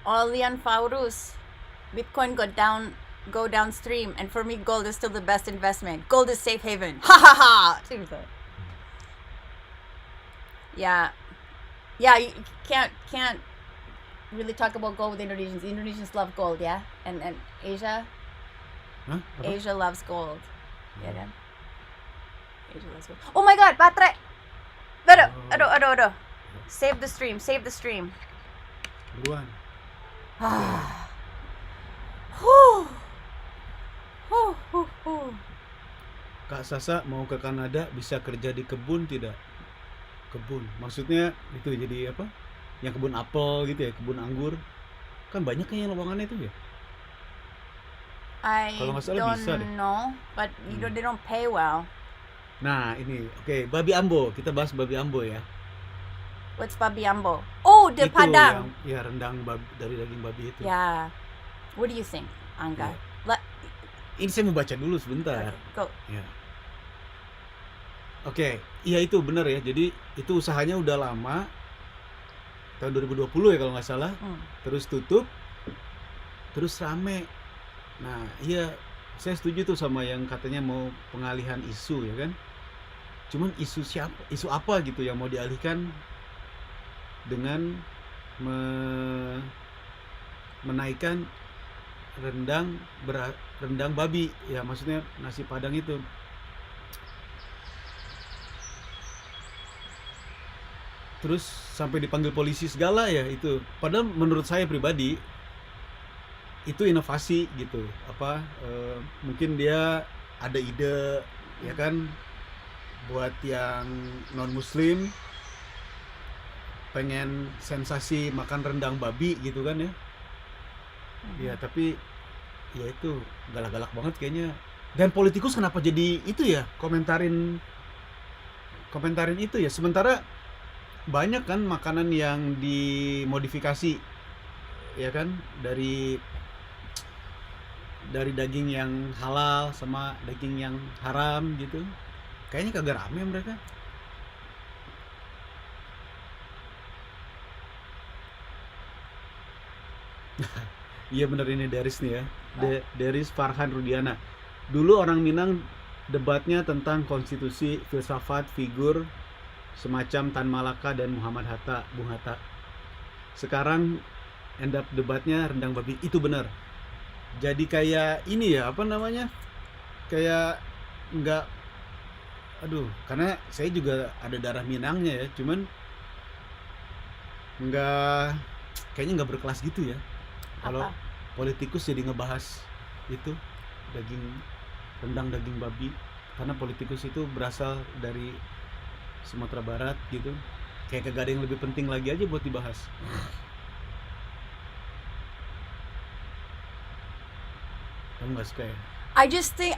Olian Faurus, Bitcoin go downstream, and for me gold is still the best investment. Gold is safe haven. Ha ha ha. Yeah, you can't really talk about gold with Indonesians. Indonesians love gold, yeah, and Asia. Hah? Apa? Asia loves gold. Ya kan? Asia loves gold. Oh my god, baterai. Aduh. Save the stream. Buruan. Kak Sasa mau ke Kanada bisa kerja di kebun tidak? Kebun, maksudnya itu jadi apa? Yang kebun apel gitu ya, kebun anggur. Kan banyak kayaknya lowongannya itu ya. Kalau nggak salah bisa deh. know, but they don't pay well. Nah ini, oke, babi ambo. Kita bahas babi ambo ya. What's babi ambo? Oh, the Itu padang. yang ya rendang dari daging babi itu. Yeah. What do you think, Angga? Ini saya mau baca dulu sebentar. Go. Ya. Oke, iya itu benar ya. Jadi itu usahanya udah lama, tahun 2020 ya kalau nggak salah. Terus tutup, terus rame. Nah iya, saya setuju tuh sama yang katanya mau pengalihan isu ya kan. Cuman isu apa gitu yang mau dialihkan dengan menaikkan rendang babi ya, maksudnya nasi padang itu. Terus sampai dipanggil polisi segala ya itu. Padahal menurut saya pribadi itu inovasi gitu. Mungkin dia ada ide ya kan, buat yang non muslim pengen sensasi makan rendang babi gitu kan ya. Ya tapi ya itu galak-galak banget kayaknya. Dan politikus kenapa jadi itu ya, komentarin itu ya, sementara banyak kan makanan yang dimodifikasi ya kan, dari daging yang halal sama daging yang haram gitu. Kayaknya kagak rame mereka. Iya bener, ini Deris nih ya. Deris Farhan Rudiana. Dulu orang Minang debatnya tentang konstitusi, filsafat, figur semacam Tan Malaka dan Muhammad Hatta, Bung Hatta. Sekarang end up debatnya rendang babi. Itu benar. Jadi kayak ini ya, apa namanya, kayak nggak, aduh, karena saya juga ada darah Minangnya ya, cuman kayaknya nggak berkelas gitu ya kalau Apa? politikus jadi ngebahas itu rendang daging babi, karena politikus itu berasal dari Sumatera Barat gitu, kayak kagak ada yang lebih penting lagi aja buat dibahas. Kamu nggak suka ya? I just think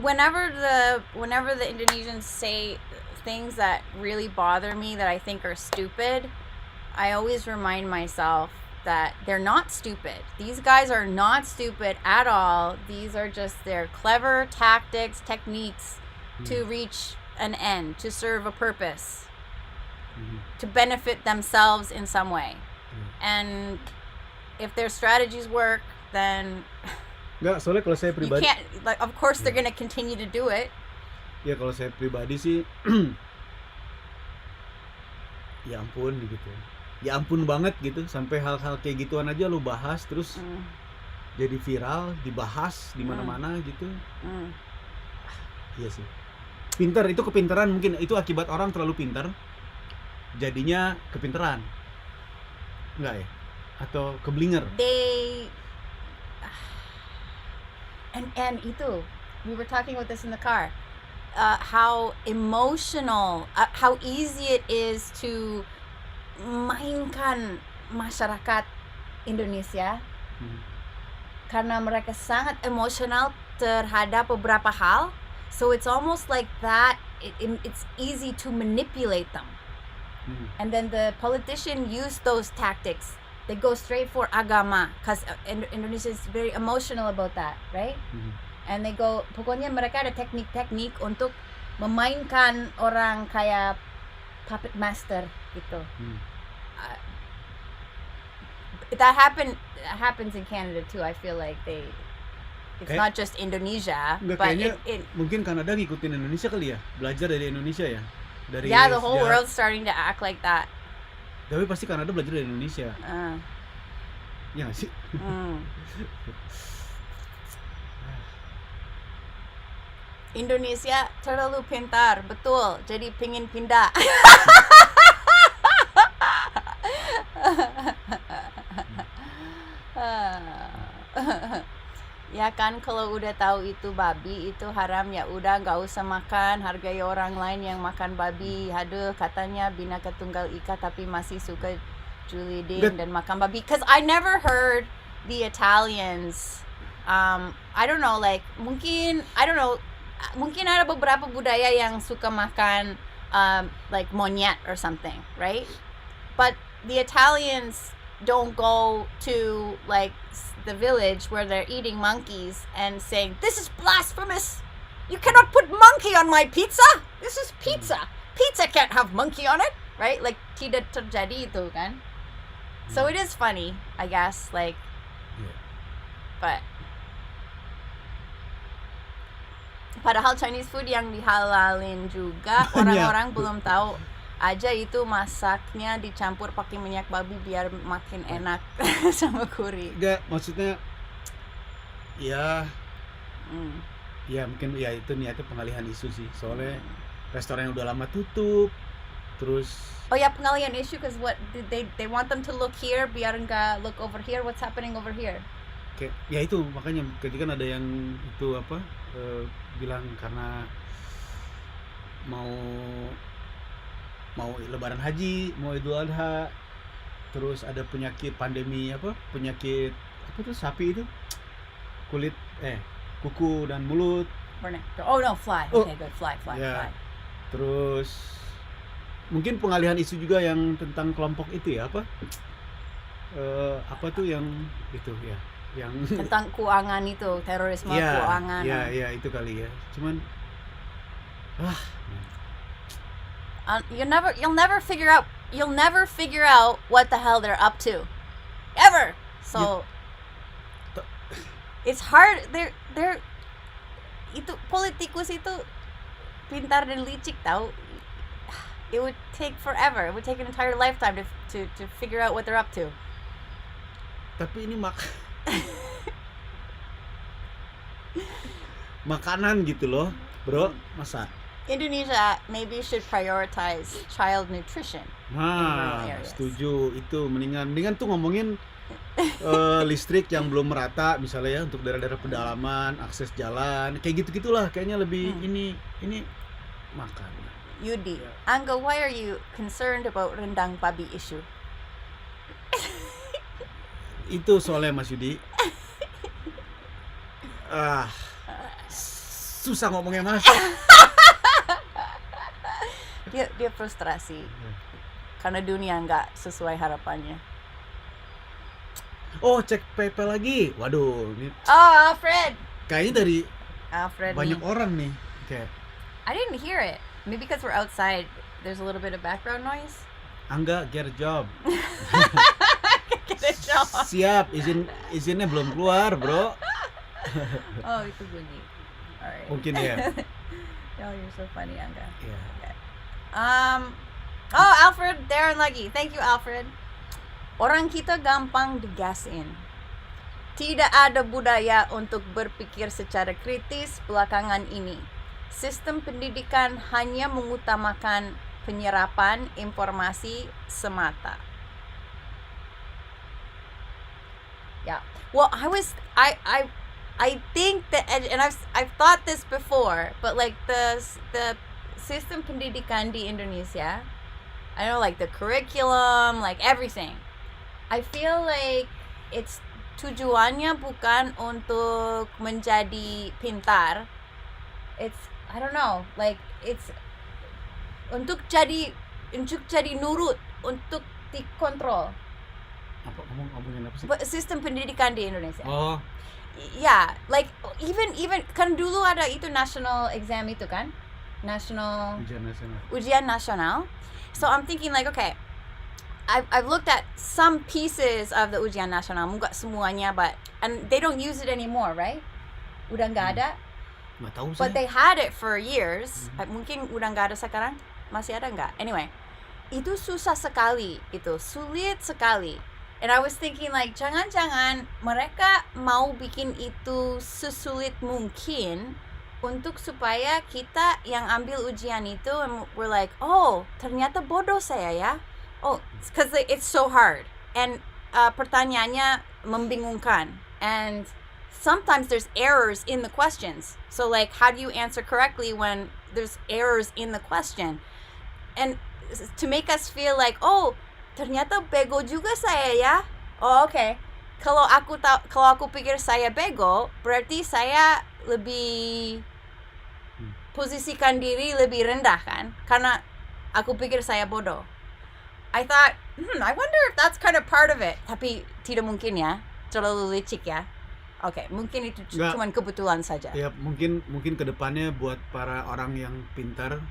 whenever the Indonesians say things that really bother me that I think are stupid, I always remind myself that they're not stupid. These guys are not stupid at all. These are just their clever tactics, techniques to reach an end, to serve a purpose, to benefit themselves in some way. And if their strategies work, then Nggak, soalnya kalau saya you pribadi, can't, like, of course they're gonna continue to do it. ya kalau saya pribadi sih, ya ampun gitu, ya ampun banget gitu, sampai hal-hal kayak gituan aja lu bahas terus jadi viral, dibahas di mana-mana gitu. Iya sih, pintar, itu kepintaran, mungkin itu akibat orang terlalu pintar jadinya kepintaran, enggak ya, atau keblinger. They and itu, we were talking about this in the car, how emotional, how easy it is to mainkan masyarakat Indonesia karena mereka sangat emosional terhadap beberapa hal, so it's almost like that it's easy to manipulate them. And then the politician use those tactics. They go straight for agama because Indonesia is very emotional about that, right? And they go, pokoknya mereka ada teknik-teknik untuk memainkan orang kayak puppet master gitu. That happens in Canada too. I feel like it's not just Indonesia, Enggak, but kayaknya mungkin Kanada ngikutin Indonesia kali ya, belajar dari Indonesia ya, dari the whole sejarah. world's starting to act like that. Tapi pasti Kanada belajar dari Indonesia. Ya nggak sih? Indonesia terlalu pintar, betul. Jadi pingin pindah. Ya kan, kalau udah tahu itu babi itu haram, ya udah nggak usah makan, hargai orang lain yang makan babi. Aduh, katanya bineka tunggal ika tapi masih suka julidin dan makan babi. Cause I never heard the Italians, I don't know, like mungkin ada beberapa budaya yang suka makan like monyet or something, right? But the Italians don't go to like the village where they're eating monkeys and saying, "This is blasphemous. You cannot put monkey on my pizza. This is pizza. Pizza can't have monkey on it." Right? Like tidak terjadi itu kan. So it is funny, I guess, like, but padahal Chinese food yang dihalalin juga, orang-orang belum tahu aja itu masaknya dicampur pakai minyak babi biar makin enak sama kuri. Enggak, maksudnya ya ya mungkin ya itu niatnya pengalihan isu sih, soalnya restoran yang udah lama tutup terus. Oh ya, pengalihan isu, cause what they want them to look here biar nggak look over here. What's happening over here? Kayak ya itu makanya ketika kan ada yang itu apa bilang karena mau lebaran haji, mau Idul Adha, terus ada pandemi penyakit tuh sapi itu kulit kuku dan mulut. Oh no, fly. Okay, good, fly. Ya. Terus mungkin pengalihan isu juga yang tentang kelompok itu ya, apa tuh yang itu ya, yang tentang keuangan itu, terorisme keuangan. Ya itu kali ya. Cuman you'll never figure out what the hell they're up to, ever. So it's hard. They're itu politikus itu pintar dan licik tahu. it would take forever. It would take an entire lifetime to figure out what they're up to. Tapi ini makanan gitu loh, bro. Masa? Indonesia maybe should prioritize child nutrition. Nah, setuju. Itu mendingan tuh ngomongin listrik yang belum merata misalnya ya, untuk daerah-daerah pedalaman, akses jalan, kayak gitu-gitulah kayaknya lebih ini makan. Yudi, Angga, why are you concerned about rendang babi issue? Itu soalnya Mas Yudi. Susah ngomongnya Mas. Dia frustrasi karena dunia nggak sesuai harapannya. Oh, cek PayPal lagi. Waduh, ini Alfred. kayaknya dari Alfred banyak nih. orang nih. Kayak I didn't hear it. Maybe because we're outside, there's a little bit of background noise. Angga, get a job. Get a job. Siap, izinnya belum keluar, bro. Oh, itu bunyi. Alright. Mungkin ya. Oh, you're so funny, Angga. Yeah. Okay. Alfred, Darren lagi. Thank you, Alfred. Orang kita gampang digasin. Tidak ada budaya untuk berpikir secara kritis belakangan ini. Sistem pendidikan hanya mengutamakan penyerapan informasi semata. Yeah. Well, I think that, and I've thought this before, but like the system pendidikan di Indonesia, I know like the curriculum, like everything. I feel like it's tujuannya bukan untuk menjadi pintar. It's, I don't know, like it's untuk jadi nurut, untuk dikontrol. Apa ngomongin apa sih? Sistem pendidikan di Indonesia. Oh, Yeah, like even kan dulu ada itu national exam itu kan? National ujian nasional. So I'm thinking like, okay, I've looked at some pieces of the ujian nasional, nggak semuanya, and they don't use it anymore, right? Udah nggak ada. nggak tahu But saya. they had it for years. Mungkin udah nggak ada sekarang. Masih ada nggak? Anyway, itu susah sekali, itu sulit sekali. And I was thinking like, jangan-jangan mereka mau bikin itu sesulit mungkin untuk supaya kita yang ambil ujian itu, and we're like, oh, ternyata bodoh saya ya. Oh, because it's so hard. And pertanyaannya membingungkan. And sometimes there's errors in the questions. So like, how do you answer correctly when there's errors in the question? And to make us feel like, oh, ternyata bego juga saya ya. Oh, okay. Kalau aku pikir saya bego, berarti saya lebih posisikan diri lebih rendah kan? Karena aku pikir saya bodoh. I thought, I wonder if that's kind of part of it. Tapi tidak mungkin ya, terlalu licik ya. Oke, mungkin itu cuma kebetulan saja. Ya, mungkin kedepannya buat para orang yang pintar,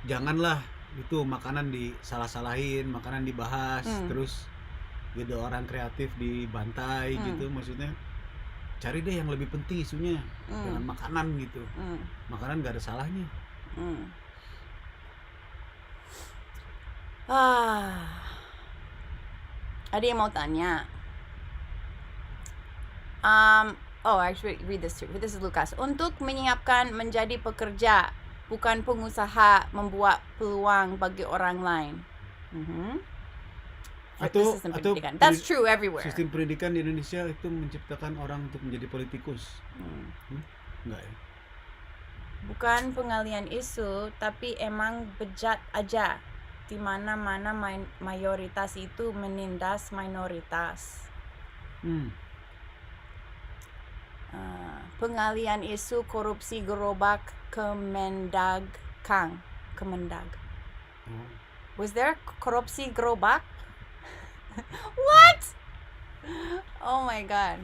janganlah itu makanan disalah-salahin, makanan dibahas, terus gitu orang kreatif dibantai gitu. Maksudnya cari deh yang lebih penting isunya, jangan makanan gitu. Makanan gak ada salahnya. Ada yang mau tanya. Actually read this too. This is Lucas. Untuk menyiapkan menjadi pekerja, bukan pengusaha, membuat peluang bagi orang lain. Atau that's true everywhere. Sistem pendidikan di Indonesia itu menciptakan orang untuk menjadi politikus. Enggak ya? Bukan pengalian isu, tapi emang bejat aja. Di mana-mana mayoritas itu menindas minoritas. Pengalian isu korupsi gerobak Kemendag. Was there korupsi gerobak? What? Oh my god.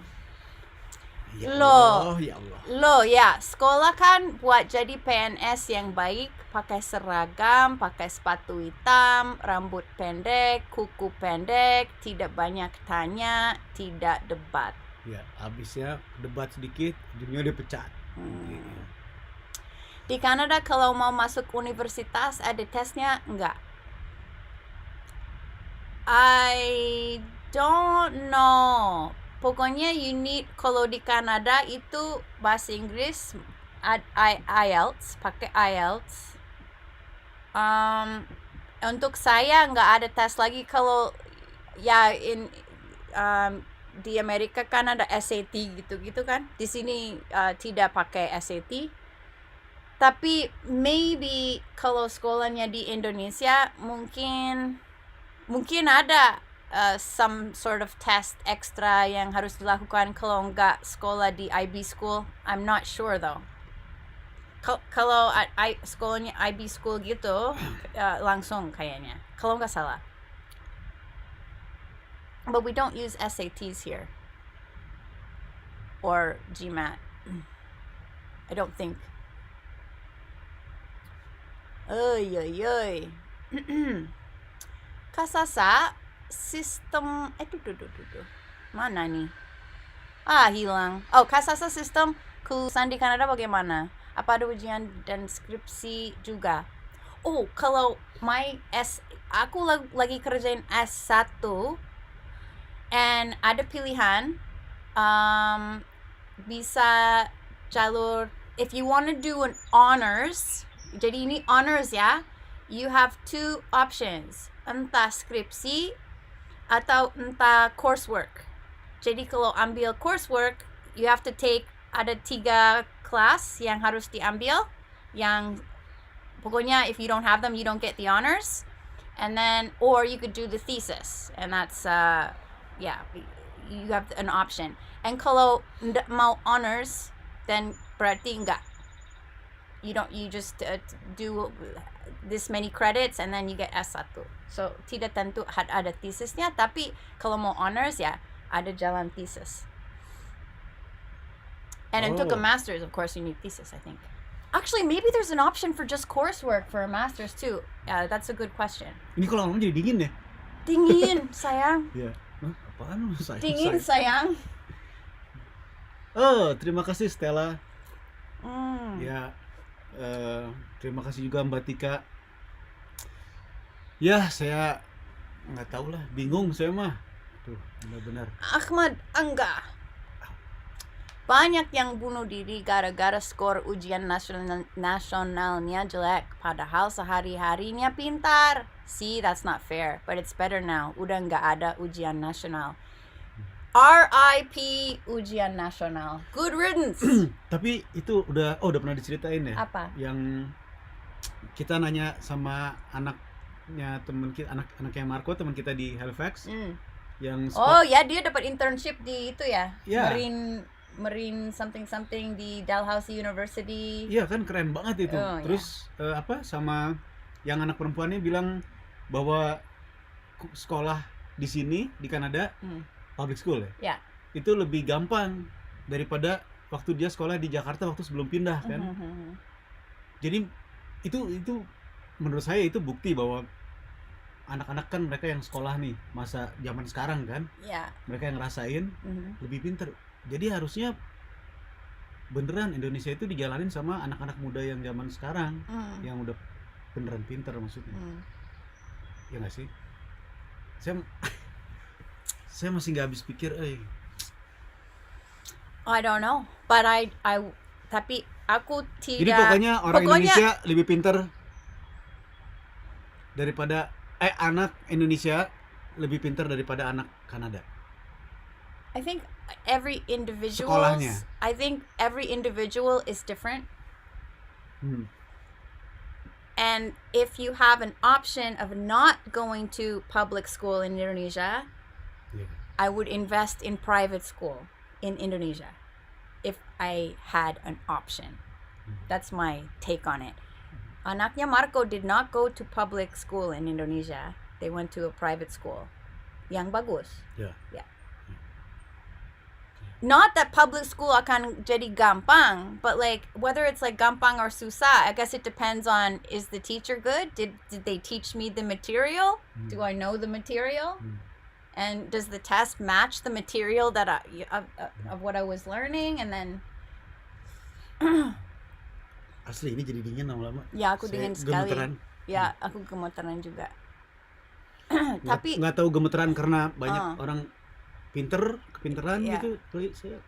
Ya Loh. Allah, ya Allah. Loh ya, sekolah kan buat jadi PNS yang baik, pakai seragam, pakai sepatu hitam, rambut pendek, kuku pendek, tidak banyak tanya, tidak debat. Ya, habisnya debat sedikit, dunia dipecat. Di Kanada kalau mau masuk universitas ada tesnya? Enggak. I don't know. Pokoknya you need, kalau di Kanada itu bahasa Inggris IELTS, pakai IELTS. Untuk saya nggak ada tes lagi. Kalau ya di Amerika kan ada SAT gitu kan. Di sini tidak pakai SAT. Tapi maybe kalau sekolahnya di Indonesia mungkin ada some sort of test extra yang harus dilakukan kalau nggak sekolah di IB school. I'm not sure though. Kalau sekolahnya IB school gitu langsung kayaknya. Kalau nggak salah. But we don't use SATs here. Or GMAT. I don't think. Oy. Kasasa sistem mana nih? Hilang. Kasasa sistem kelulusan di Kanada bagaimana? Apa ada ujian dan skripsi juga? Kalau aku lagi kerjain S1 and ada pilihan bisa jalur, if you want to do an honors. Jadi ini honors ya. You have 2 options. Entah skripsi atau entah coursework. Jadi kalau ambil coursework, you have to take, ada 3 kelas yang harus diambil. Yang pokoknya if you don't have them, you don't get the honors. And then, or you could do the thesis. And that's, you have an option. And kalau mau honors, then berarti enggak. You just do this many credits and then you get S1. So tidak tentu ada tesisnya, tapi kalau mau honors ya ada jalan thesis. And untuk a master's, of course, you need thesis, I think. Actually, maybe there's an option for just coursework for a master's too. That's a good question. Ini kalau ngomong jadi dingin ya? Dingin, sayang. Iya. Apaan sayang? Dingin, sayang. Terima kasih Stella. Ya. Terima kasih juga Mbak Tika. Ya, saya nggak tahu lah, bingung saya mah. Tuh, benar-benar. Ahmad Angga. Banyak yang bunuh diri gara-gara skor ujian nasionalnya jelek, padahal sehari-harinya pintar. See, that's not fair, but it's better now. Udah nggak ada ujian nasional. RIP ujian nasional. Good riddance. Tapi itu udah pernah diceritain ya? Apa? Yang kita nanya sama anaknya teman kita, anaknya Marco, teman kita di Halifax. Yang ya dia dapat internship di itu ya. Yeah. Marine something di Dalhousie University. Iya kan, keren banget itu. Terus sama yang anak perempuannya bilang bahwa sekolah di sini di Kanada public school ya. Yeah. Itu lebih gampang daripada waktu dia sekolah di Jakarta waktu sebelum pindah kan. Jadi itu menurut saya itu bukti bahwa anak-anak kan mereka yang sekolah nih masa zaman sekarang kan. Yeah. Mereka yang ngerasain lebih pintar. Jadi harusnya beneran Indonesia itu dijalanin sama anak-anak muda yang zaman sekarang yang udah beneran pintar maksudnya. Ya nggak sih? Saya masih nggak habis pikir, I don't know, but tapi aku tidak. Jadi pokoknya Indonesia lebih pintar daripada anak Indonesia lebih pintar daripada anak Kanada. I think every individual. Sekolahnya. I think every individual is different. And if you have an option of not going to public school in Indonesia, I would invest in private school in Indonesia if I had an option. That's my take on it. Anaknya Marco did not go to public school in Indonesia. They went to a private school. Yang bagus. Yeah. Not that public school akan jadi gampang, but like whether it's like gampang or susah, I guess it depends on, is the teacher good? Did they teach me the material? Do I know the material? And does the test match the material that of what I was learning? And then Asli ini jadi dingin lama-lama. Ya, aku Saya dingin sekali. gemeteran. Ya, aku gemeteran juga. Tapi Tapi nggak tahu gemeteran karena banyak orang kepinteran Iya. gitu. Tapi saya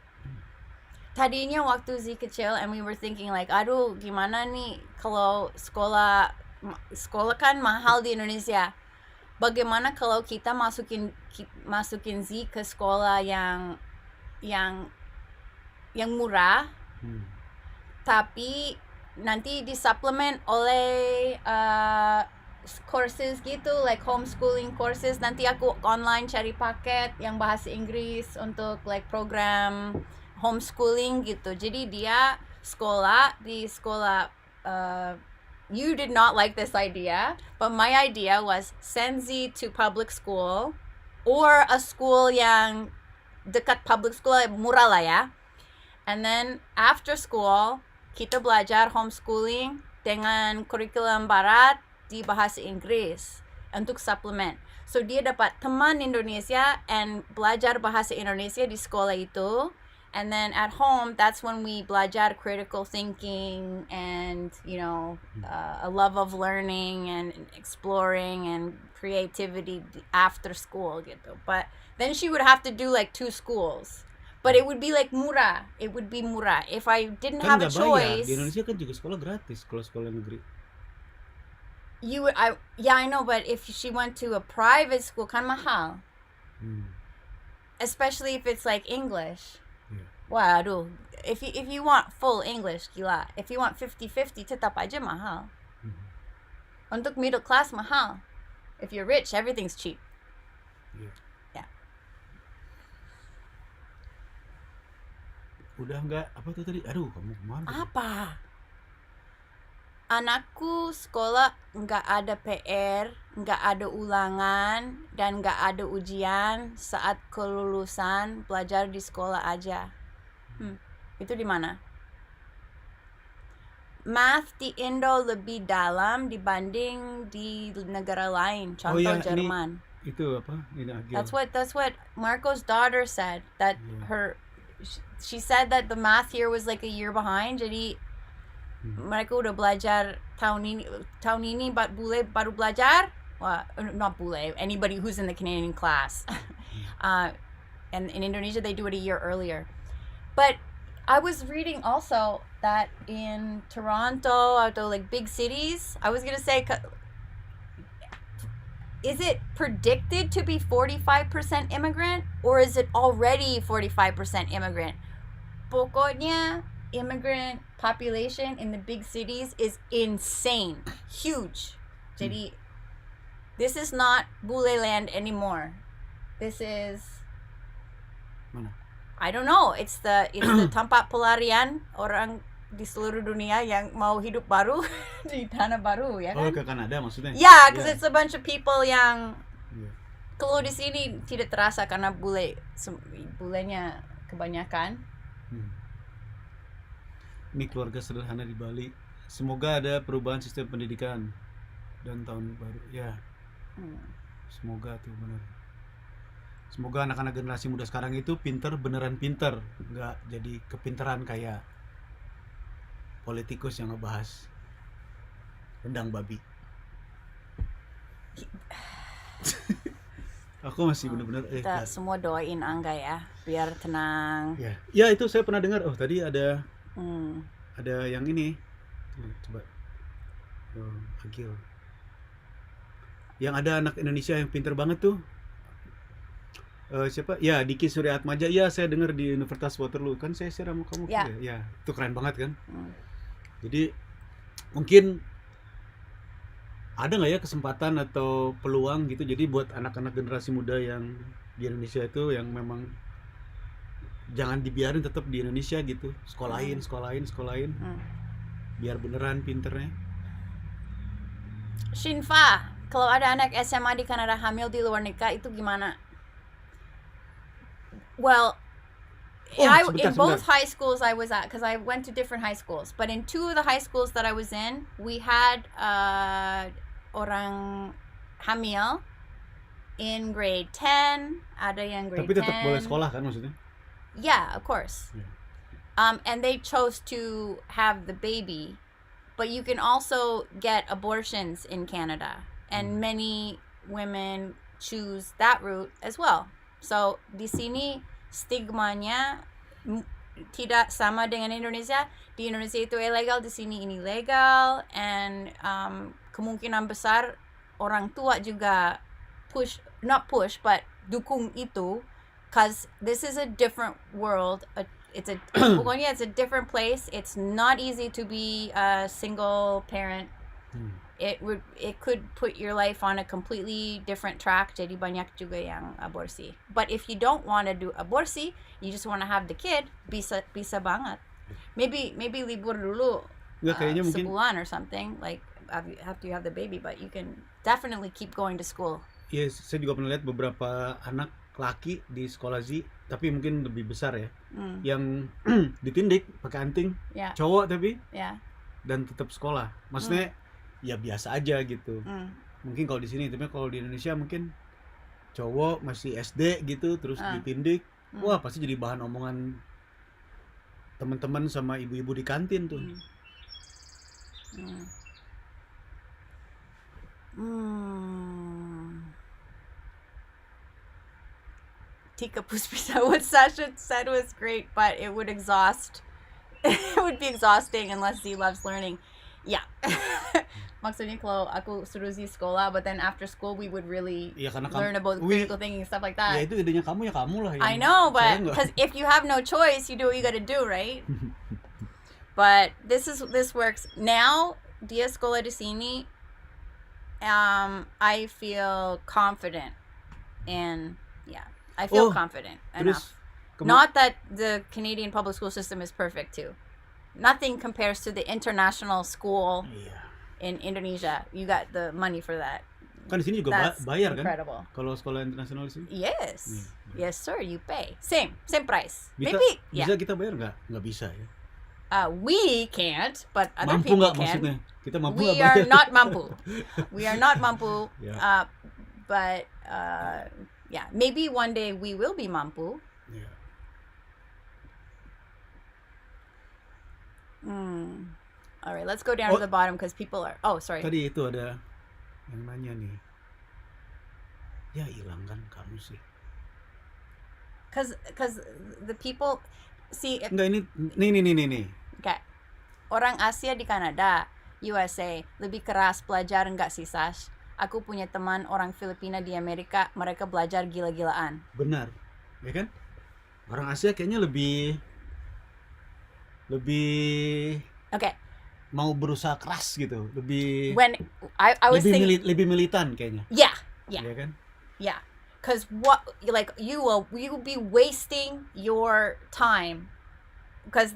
tadinya waktu Z kecil and we were thinking like, aduh gimana nih kalau sekolah kan mahal di Indonesia. Bagaimana kalau kita masukin Z ke sekolah yang murah, tapi nanti disuplement oleh courses gitu, like homeschooling courses. Nanti aku online cari paket yang bahasa Inggris untuk like program homeschooling gitu. Jadi dia di sekolah you did not like this idea, but my idea was send Z to public school or a school yang dekat public school, murah lah ya. And then after school kita belajar homeschooling dengan kurikulum barat di bahasa Inggris untuk suplement. So dia dapat teman Indonesia and belajar bahasa Indonesia di sekolah itu. And then at home, that's when we belajar critical thinking and, a love of learning and exploring and creativity after school gitu. But then she would have to do like 2 schools. But it would be like murah. It would be murah. If I didn't kan have a nggak bayar. choice. Di Indonesia kan juga sekolah gratis kalau sekolah negeri. I know, but if she went to a private school, kan mahal. Especially if it's like English. Waduh, if you want full English, gila. If you want 50-50, tetap aja mahal. Untuk middle class mahal. If you're rich, everything's cheap. Yeah. Udah nggak apa tuh tadi? Aduh, kamu kemana? Apa? Anakku sekolah nggak ada PR, nggak ada ulangan, dan nggak ada ujian saat kelulusan, belajar di sekolah aja. Itu di mana? Math di Indo lebih dalam dibanding di negara lain, contoh Jerman. Itu apa? Ini Agil. That's what Marco's daughter said. That she said that the math here was like a year behind. Jadi mereka udah belajar tahun ini bule baru belajar. Well, not bule. Anybody who's in the Canadian class. And in Indonesia they do it a year earlier. But I was reading also that in Toronto, or like big cities, I was gonna say, is it predicted to be 45% immigrant, or is it already 45% immigrant? Pokoknya immigrant population in the big cities is insane, huge. Jadi, this is not Bule land anymore. This is, Mana? I don't know. It's the tempat pelarian orang di seluruh dunia yang mau hidup baru di tanah baru, ya kan? Oh, ke Kanada maksudnya? Yeah, because it's a bunch of people yang kalau di sini tidak terasa karena bulenya kebanyakan. Ini keluarga sederhana di Bali. Semoga ada perubahan sistem pendidikan dan tahun baru. Ya. Semoga tuh benar. Semoga anak-anak generasi muda sekarang itu beneran pinter, nggak jadi kepinteran kayak politikus yang ngebahas rendang babi. Aku masih bener-bener Kita semua doain Angga ya, biar tenang. Ya itu saya pernah dengar. Oh tadi ada yang ini. Coba Agil. Yang ada anak Indonesia yang pinter banget tuh. Siapa? Ya, Diki Suryaatmaja. Ya, saya dengar di Universitas Waterloo. Kan saya share sama kamu. Ya, itu keren banget kan. Jadi mungkin ada nggak ya kesempatan atau peluang gitu. Jadi buat anak-anak generasi muda yang di Indonesia itu yang memang jangan dibiarin tetap di Indonesia gitu. Sekolahin. Biar beneran pinternya. Shinfa, kalau ada anak SMA di Kanada hamil di luar nikah itu gimana? Well, in both high schools I was at, because I went to different high schools, but in 2 of the high schools that I was in, we had orang hamil in grade 10, ada yang grade 10. Tapi tetap boleh sekolah kan maksudnya? Yeah, of course. And they chose to have the baby but you can also get abortions in Canada, and many women choose that route as well. So di sini stigmanya tidak sama dengan Indonesia. Di Indonesia itu ilegal, di sini ini legal, and kemungkinan besar orang tua juga not push but dukung itu, cause this is a different world. Pokoknya it's a different place. It's not easy to be a single parent. It could put your life on a completely different track. Jadi banyak juga yang aborsi. But if you don't want to do aborsi, you just want to have the kid, bisa banget. Maybe libur dulu sebulan or something, like after you have the baby, but you can definitely keep going to school. Yes, saya juga pernah lihat beberapa anak laki di sekolah Z, tapi mungkin lebih besar ya, yang ditindik pakai anting, cowok tapi, dan tetap sekolah. Maksudnya ya biasa aja gitu. Mungkin kalau di sini, tapi kalau di Indonesia mungkin cowok masih SD gitu terus ditindik, wah pasti jadi bahan omongan teman-teman sama ibu-ibu di kantin tuh. Tika Puspita, what Sasha said was great, but it would exhaust. It would be exhausting unless Z loves learning. Yeah. Maksudnya kalau aku suruh Z sekolah, but then after school we would really learn about critical thinking and stuff like that. Ya itu idenya kamu ya kamu lah. I know, but because if you have no choice, you do what you gotta do, right? But this works now. Dia sekolah di sini. I feel confident, and I feel confident enough. Not that the Canadian public school system is perfect too. Nothing compares to the international school in Indonesia. You got the money for that. Kan di sini juga bayar incredible. Kan? Kalau sekolah internasional di sini? Yes. Yes, sir, you pay. Same price. Bisa kita bayar nggak? Nggak bisa ya. We can't, but other mampu people gak, can. Maksudnya? Kita mampu We gak are not mampu. We are not mampu. But maybe one day we will be mampu. All right, let's go down to the bottom because people are. Oh, sorry. Tadi itu ada yang nanya nih. Ya hilang kan kamu sih. Because the people see. Enggak ini. Okay. Orang Asia di Kanada, USA lebih keras belajar enggak sih, Sash? Aku punya teman orang Filipina di Amerika, mereka belajar gila-gilaan. Benar, ya kan? Orang Asia kayaknya lebih mau berusaha keras gitu, lebih When I was lebih militan kayaknya. Yeah. Ya kan? Yeah. Because you will be wasting your time. Because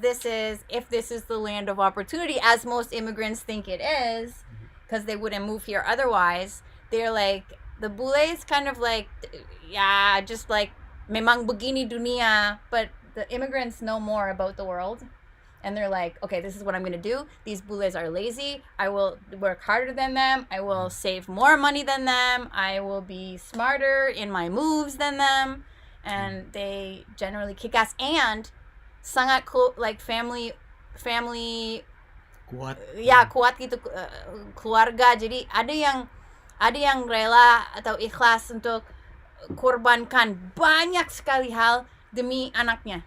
if this is the land of opportunity, as most immigrants think it is, because they wouldn't move here otherwise, they're like, the Bule is kind of like, just like, memang begini dunia, but the immigrants know more about the world. And they're like, okay, this is what I'm going to do. These Bules are lazy. I will work harder than them. I will save more money than them. I will be smarter in my moves than them. And they generally kick ass. And sangat like family kuat. Ya, kuat gitu, keluarga. Jadi ada yang rela atau ikhlas untuk korbankan banyak sekali hal demi anaknya.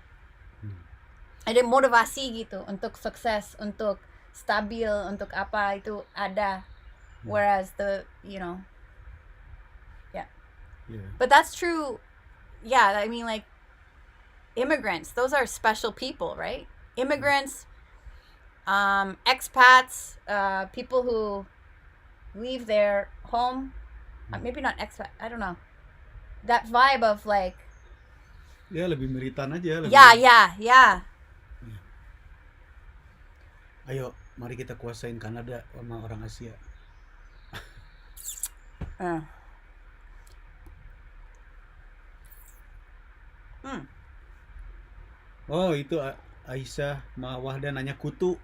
Ada motivasi gitu untuk sukses, untuk stabil, untuk apa itu ada. Whereas But that's true. Yeah, I mean, like, immigrants, those are special people, right? Immigrants, expats, people who leave their home, maybe not expat, I don't know. That vibe of like, ya lebih militan aja. Yeah. Ayo, mari kita kuasain Kanada sama orang Asia. Oh, itu Aisyah Mawahda nanya kutu.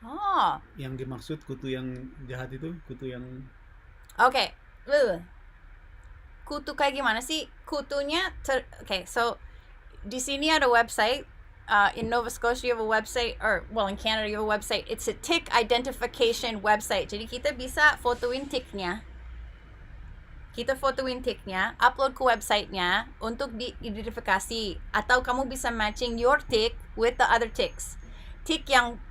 Oh. Yang dimaksud kutu yang jahat itu, kutu yang Okay. Kutu kayak gimana sih? Kutunya okay, so di sini ada website in Nova Scotia you have a website, or well in Canada you have a website. It's a tick identification website. Jadi kita bisa fotoin ticknya. Kita fotoin ticknya, upload ke websitenya untuk diidentifikasi. Atau kamu bisa matching your tick with the other ticks. Tick yang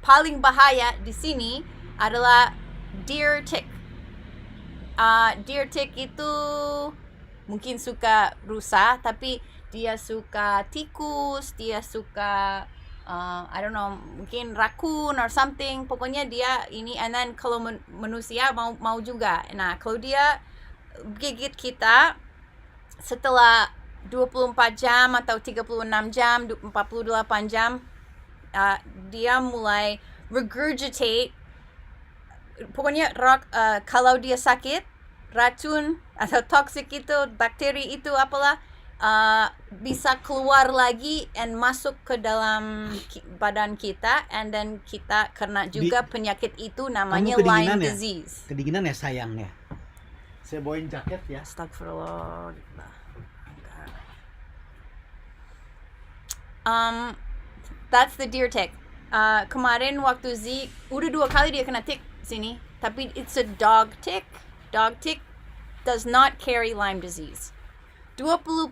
paling bahaya di sini adalah deer tick. Deer tick itu mungkin suka rusa, tapi dia suka tikus, dia suka I don't know, mungkin raccoon or something. Pokoknya dia ini, and then kalau manusia mau juga. Nah, kalau dia gigit kita setelah 24 jam atau 36 jam, 48 jam, dia mulai regurgitate. Pokoknya kalau dia sakit, racun atau toxic itu, bakteri itu apalah, bisa keluar lagi and masuk ke dalam badan kita, and then kita kena juga penyakit itu namanya Lyme disease. Kedinginan ya sayang ya. Saya bawain jaket ya. Astagfirullah. That's the deer tick. Kemarin waktu Z udah 2 kali dia kena tick sini, tapi it's a dog tick. Dog tick does not carry Lyme disease. 20%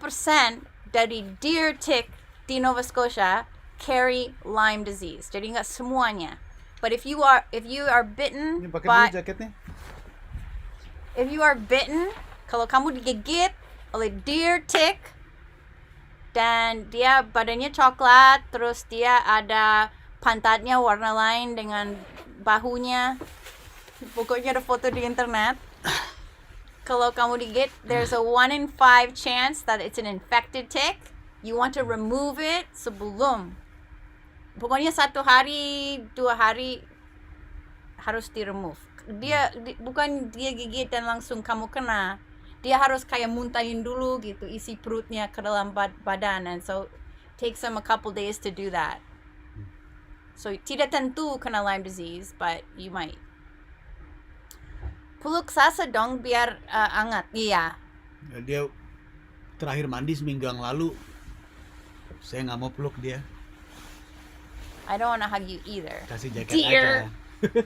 dari deer tick di Nova Scotia carry Lyme disease. Jadi nggak semuanya. But if you are bitten by, if you are bitten, kalau kamu digigit oleh deer tick dan dia badannya coklat, terus dia ada pantatnya warna lain dengan bahunya, pokoknya ada foto di internet. Kalau kamu digigit, there's a 1 in 5 chance that it's an infected tick. You want to remove it sebelum. Pokoknya 1 hari, 2 hari harus di-remove. Bukan dia gigit dan langsung kamu kena. Dia harus kayak muntahin dulu gitu, isi perutnya ke dalam badan. And so, takes them a couple days to do that. So, tidak tentu kena Lyme disease, but you might. Peluk Sasa dong biar hangat. Iya. Dia terakhir mandi seminggu yang lalu. Saya nggak mau peluk dia. I don't wanna hug you either. Kasih jaket Dear. aja.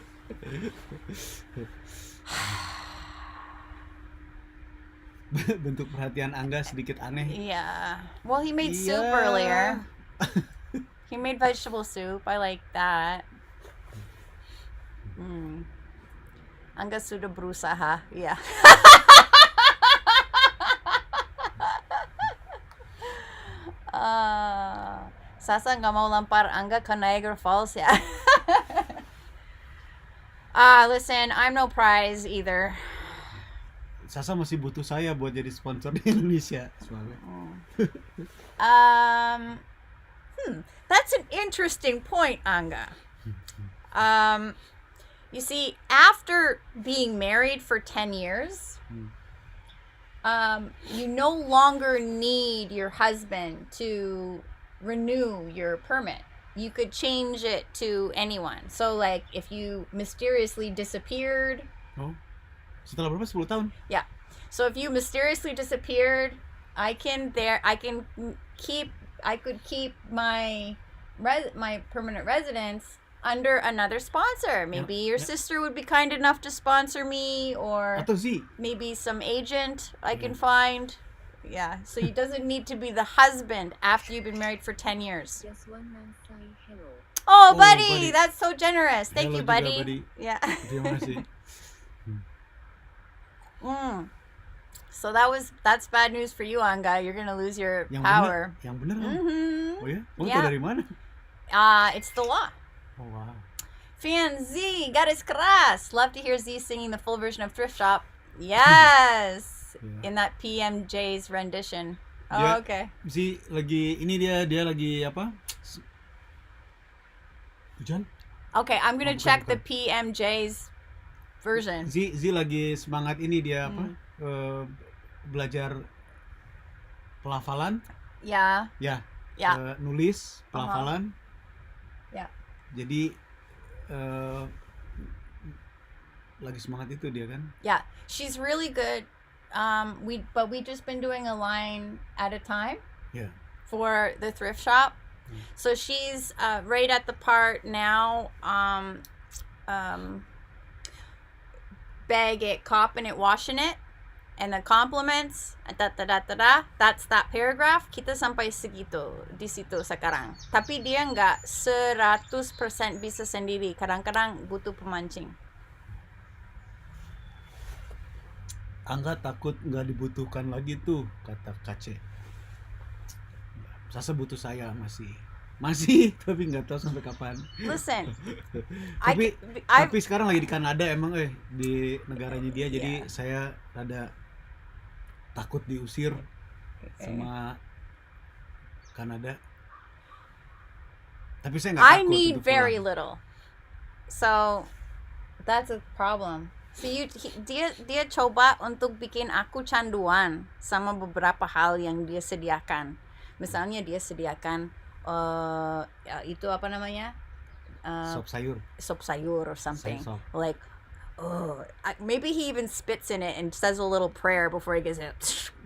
Bentuk perhatian Angga sedikit aneh. Yeah. Well, he made soup earlier. He made vegetable soup. I like that. Angga sudah berusaha, ya. Sasa nggak mau lempar Angga ke Niagara Falls ya. Listen, I'm no prize either. Sasa masih butuh saya buat jadi sponsor di Indonesia soalnya. That's an interesting point, Angga. You see, after being married for 10 years, you no longer need your husband to renew your permit. You could change it to anyone. So, like, if you mysteriously disappeared. Oh, setelah berapa? 10 tahun? Yeah. So if you mysteriously disappeared, I could keep my permanent residence under another sponsor. Maybe your sister would be kind enough to sponsor me, or atau Z. maybe some agent I can find. Yeah, so it doesn't need to be the husband after you've been married for 10 years. Just one man say hello. Oh, buddy, that's so generous. Thank you, Juga, buddy. Yeah. Terima kasih. So that's bad news for you, Angga. You're gonna lose your power. Yang bener kan? Oh ya? Kamu Yeah. tahu dari mana? It's the law. Oh wow. Fan Z, garis keras. Love to hear Z singing the full version of Thrift Shop. Yes, in that PMJ's rendition. Oh, Ya, okay. Z lagi ini dia lagi apa? Hujan? Okay, I'm gonna bukan, check the bukan. PMJ's version. Z lagi semangat ini dia apa? Belajar pelafalan. Yeah. Ya. Yeah. Nulis pelafalan. Yeah. Jadi lagi semangat itu dia kan? Yeah. She's really good. We just been doing a line at a time. Yeah. For the thrift shop, So she's right at the part now. Bag it, copping it, washing it, and the compliments, that's that paragraph. Kita sampai segitu di situ sekarang. Tapi dia nggak 100% bisa sendiri. Kadang-kadang butuh pemancing. Angga takut nggak dibutuhkan lagi tuh, kata Kace. Sasa butuh saya masih tapi nggak tahu sampai kapan. Listen, tapi sekarang lagi di Kanada emang di negaranya dia, jadi saya rada takut diusir sama Kanada. Tapi saya nggak takut. I need very little, so that's a problem. So dia coba untuk bikin aku canduan sama beberapa hal yang dia sediakan. Misalnya dia sediakan itu apa namanya? Sop sayur or something. Sop. Like, maybe he even spits in it and says a little prayer before he gets it.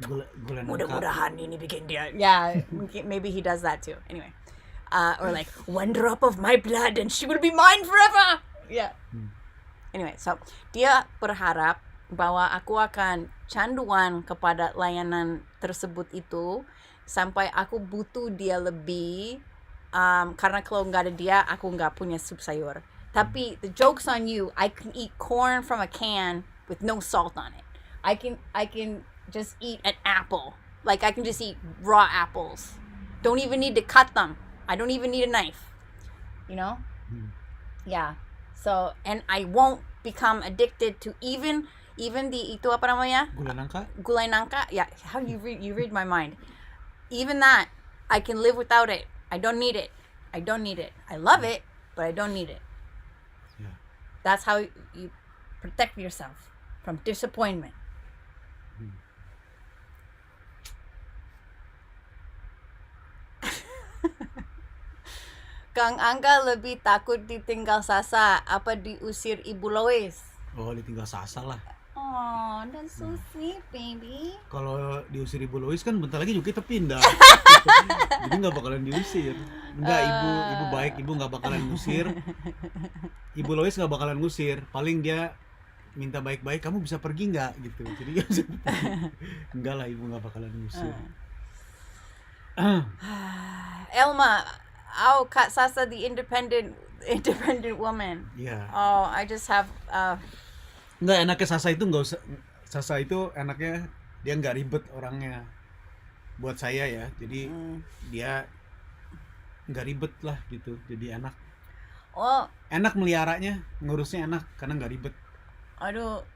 Gula Mudah-mudahan ini bikin dia. Yeah, maybe he does that too. Anyway, or like 1 drop of my blood and she will be mine forever. Yeah. Anyway, so dia berharap bahwa aku akan canduan kepada layanan tersebut itu sampai aku butuh dia lebih, karena kalau nggak ada dia aku nggak punya sup sayur. Tapi the joke's on you. I can eat corn from a can with no salt on it. I can just eat an apple. Like I can just eat raw apples. Don't even need to cut them. I don't even need a knife. You know? Yeah. So, and I won't become addicted to even the itu apa namanya? Gulai nangka. Yeah, how you read my mind. Even that, I can live without it. I don't need it. I love it, but I don't need it. Yeah. That's how you protect yourself from disappointment. Kang Angga lebih takut ditinggal Sasa apa diusir Ibu Lois? Oh, ditinggal Sasa lah. Oh, that's so sweet, baby. Kalau diusir Ibu Lois kan bentar lagi juga kita pindah. Jadi nggak bakalan diusir. Enggak, ibu baik, ibu nggak bakalan ngusir. Ibu Lois nggak bakalan ngusir. Paling dia minta baik-baik, kamu bisa pergi nggak gitu. Jadi enggak lah, ibu nggak bakalan ngusir. Elma, Kak Sasa, the independent woman. Iya. Oh, I just have Enggak, enaknya Sasa itu nggak usah. Sasa itu enaknya dia nggak ribet orangnya. Buat saya ya, jadi dia nggak ribet lah gitu, jadi enak. Oh, enak meliharanya, ngurusnya enak karena nggak ribet. Aduh,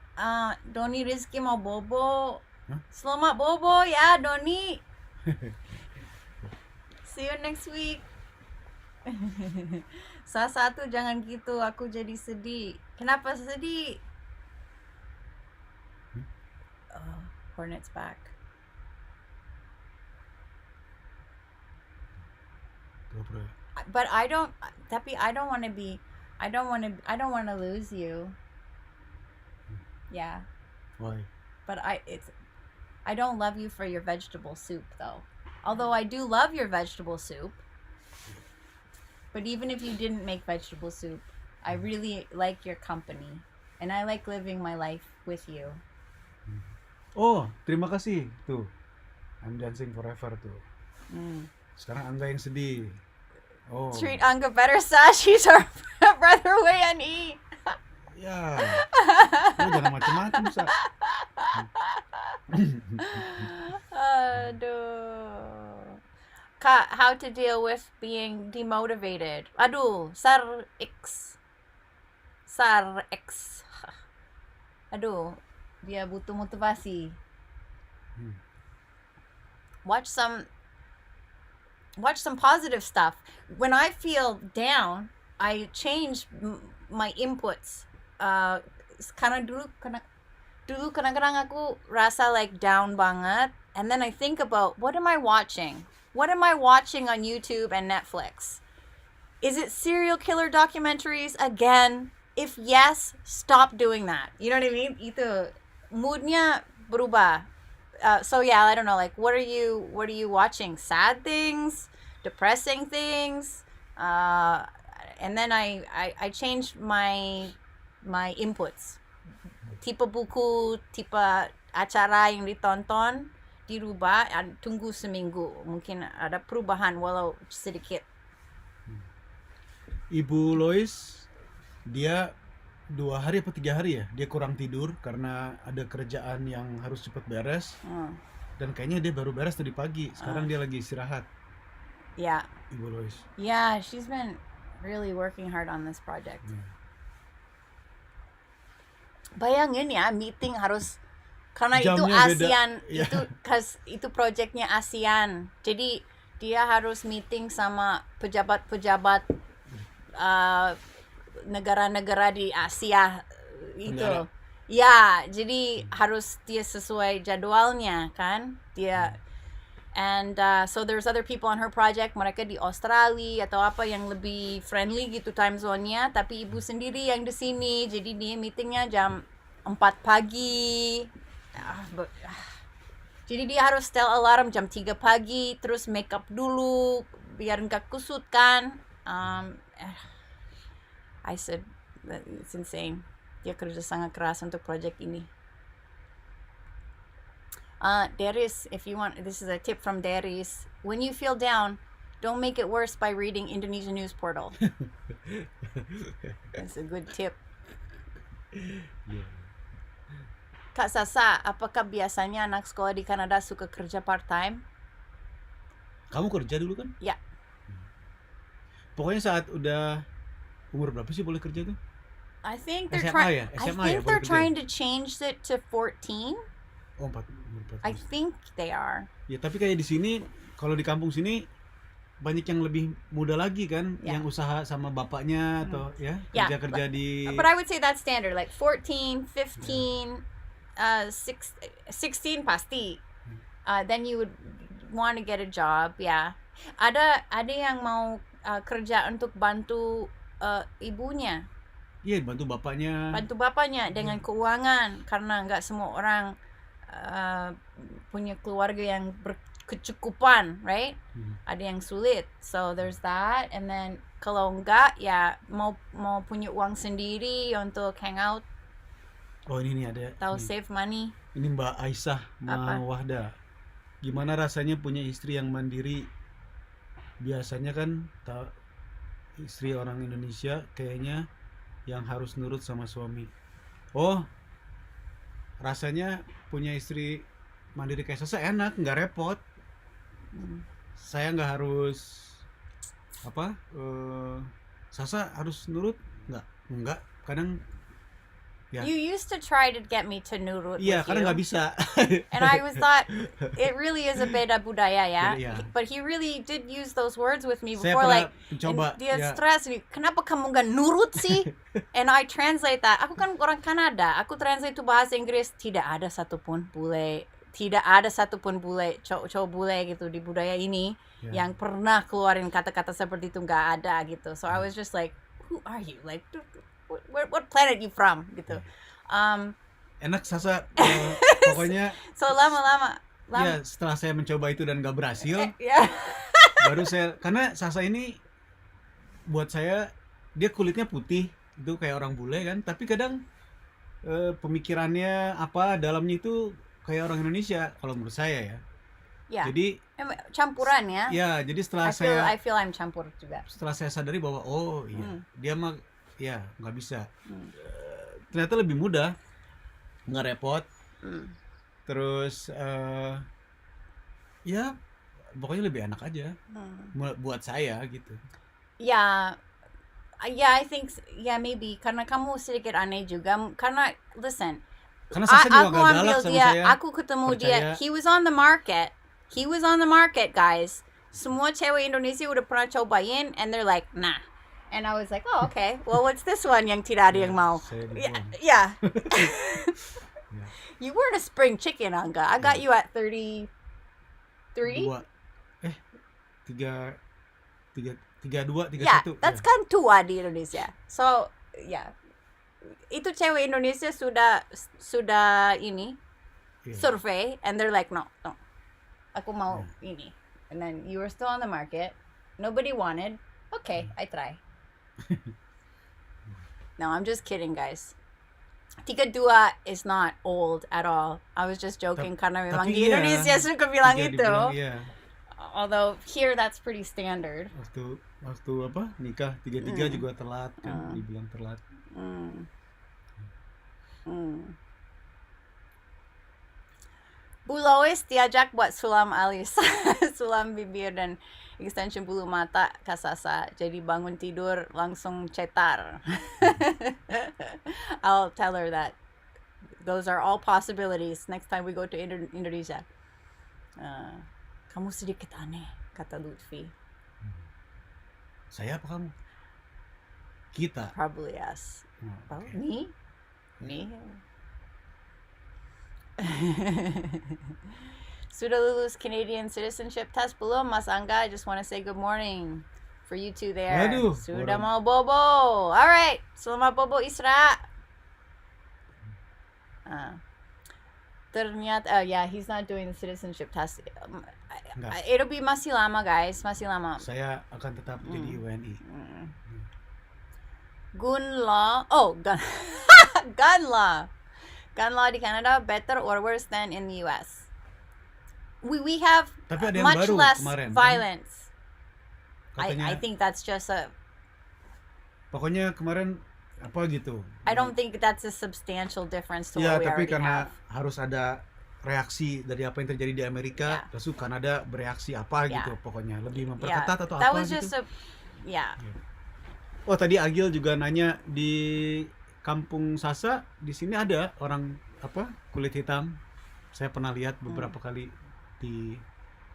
Doni Rizky mau bobo. Huh? Selamat bobo ya, Doni. See you next week. Satu jangan gitu, aku jadi sedih. Kenapa sedih? Hornet's back. But I don't want to lose you. Yeah. Why? But I don't love you for your vegetable soup though. Although I do love your vegetable soup. But even if you didn't make vegetable soup, I really like your company. And I like living my life with you. Oh, terima kasih. Tuh. I'm dancing forever tuh. Sekarang Angga yang sedih. Oh. Treat Angga better, Sash. She's our brother WNE. Ya. Lu jangan macam-macam, Sa. Aduh. Kak, how to deal with being demotivated? Aduh, Sar X. Aduh, dia butuh motivasi. Watch some positive stuff. When I feel down, I change my inputs. Karena dulu kadang-kadang aku rasa like down banget, and then I think about what am I watching? What am I watching on YouTube and Netflix? Is it serial killer documentaries again? If yes, stop doing that. You know what I mean? Itu moodnya berubah. So yeah, I don't know. Like, what are you watching? Sad things, depressing things. And then I changed my inputs. Tipe buku, tipe acara yang ditonton dirubah, tunggu seminggu. Mungkin ada perubahan walau sedikit. Ibu Lois, dia 2 hari atau 3 hari ya, dia kurang tidur karena ada kerjaan yang harus cepat beres. Dan kayaknya dia baru beres tadi pagi. Sekarang dia lagi istirahat. Yeah. Ibu Lois. Yeah, she's been really working hard on this project. Bayangin ya, meeting harus karena itu Jamnya beda. ASEAN, Ya. itu projectnya ASEAN. Jadi dia harus meeting sama pejabat-pejabat negara-negara di Asia itu. Tenggara. Ya, jadi harus dia sesuai jadwalnya kan. Dia and so there's other people on her project, mereka di Australia atau apa yang lebih friendly gitu time zone-nya, tapi ibu sendiri yang di sini. Jadi dia meetingnya jam 4 pagi. Jadi dia harus setel alarm jam 3 pagi, terus make up dulu biar nggak kusut kan. I said it's insane. Dia kerja sangat keras untuk project ini. Deris, if you want, this is a tip from Deris. When you feel down, don't make it worse by reading Indonesian News Portal. That's a good tip. Kak Sasa, apakah biasanya anak sekolah di Kanada suka kerja part-time? Kamu kerja dulu kan? Ya. Pokoknya saat udah umur berapa sih boleh kerja tuh? I think they're SMA trying. ya? I SMA think ya, they're boleh trying kerja to change it to 14. Oh, umur 14. I think they are. Ya, tapi kayak di sini, kalau di kampung sini banyak yang lebih muda lagi kan, Ya. yang usaha sama bapaknya atau ya Ya, kerja di. But I would say that's standard, like 14, 15, 16 pasti. Then you would want to get a job, ya. Ada yang mau kerja untuk bantu ibunya. Iya, bantu bapaknya Dengan keuangan, karena nggak semua orang punya keluarga yang berkecukupan, right? Ada yang sulit, so there's that. And then kalau enggak ya mau punya uang sendiri untuk hang out. Oh, ini nih ada. Tahu save money. Ini Mbak Aisyah Apa? Mawahda. Gimana rasanya punya istri yang mandiri? Biasanya kan istri orang Indonesia kayaknya yang harus nurut sama suami. Oh, rasanya punya istri mandiri kayak saya enak, nggak repot. Saya nggak harus Sasa harus nurut nggak kadang ya. You used to try to get me to nurut Iya, with karena you. nggak bisa. And I was thought it really is a beda budaya ya. Iya. But he really did use those words with me Saya before, pernah like mencoba, and dia ya. stres nih, kenapa kamu nggak nurut sih? And I translate that. Aku kan orang Kanada. Aku translate itu bahasa Inggris. Tidak ada satupun bule, cowok bule gitu di budaya ini yang pernah keluarin kata-kata seperti itu, nggak ada gitu. So I was just like, who are you? Like, what planet you from? Gitu. Enak Sasa, pokoknya. So lama. Ya, setelah saya mencoba itu dan gak berhasil, Yeah. baru saya, karena Sasa ini buat saya, dia kulitnya putih, itu kayak orang bule kan, tapi kadang pemikirannya dalamnya itu kayak orang Indonesia kalau menurut saya ya. Yeah. Jadi Campuran ya. ya, jadi setelah I feel I'm campur juga. setelah saya sadari bahwa dia mah ya nggak bisa. Ternyata lebih mudah, nggak repot. Terus ya pokoknya lebih enak aja buat saya gitu. Yeah, I think maybe karena kamu sedikit aneh juga. Karena listen, Karena Sasa juga aku gak galak ambil sama dia, saya. aku ketemu Percaya. dia. He was on the market, guys. Semua cewek Indonesia udah pernah cobain, and they're like, nah. And I was like, oh, okay. Well, what's this one yang tidak ada yang mau? Saya Yeah. You weren't a spring chicken, Angga. I got you at 33. 32, 31. Yeah, that's kan tua di Indonesia. So, yeah. Itu cewek Indonesia sudah ini survey, and they're like, no. Aku mau ini. And then you were still on the market. Nobody wanted. Okay, I try. No, I'm just kidding, guys. 32 is not old at all. I was just joking karena memang tapi di iya, Indonesia suka bilang iya, itu. dibilang iya. Although here that's pretty standard. Waktu apa nikah 33 juga telat kan, dibilang telat. Bulois diajak buat sulam alis, sulam bibir dan extension bulu mata kasasa. Jadi bangun tidur langsung cetar. I'll tell her that. Those are all possibilities next time we go to Indonesia. Kamu sedikit aneh, kata Lutfi. Saya apa kamu? Kita. Probably yes. Oh, okay. Me? Sudah lulus Canadian citizenship test belum, Mas Angga? I just want to say good morning for you two there. Waduh, Sudah mau bobo. Alright, selamat bobo Isra. Ternyata, yeah, he's not doing the citizenship test. It'll be masih lama, guys. Masih lama. Saya akan tetap jadi WNI. Gun law. Gun law. Gun law di Canada better or worse than in the US? We have much less kemarin, violence. Kan? I think that's just a. Pokoknya kemarin apa gitu. I don't think that's a substantial difference to what we tapi already karena have. Harus ada reaksi dari apa yang terjadi di Amerika, terus Kanada bereaksi apa gitu, pokoknya lebih memperketat atau that apa was gitu. Just Oh, tadi Agil juga nanya di Kampung Sasa di sini ada orang apa kulit hitam. Saya pernah lihat beberapa kali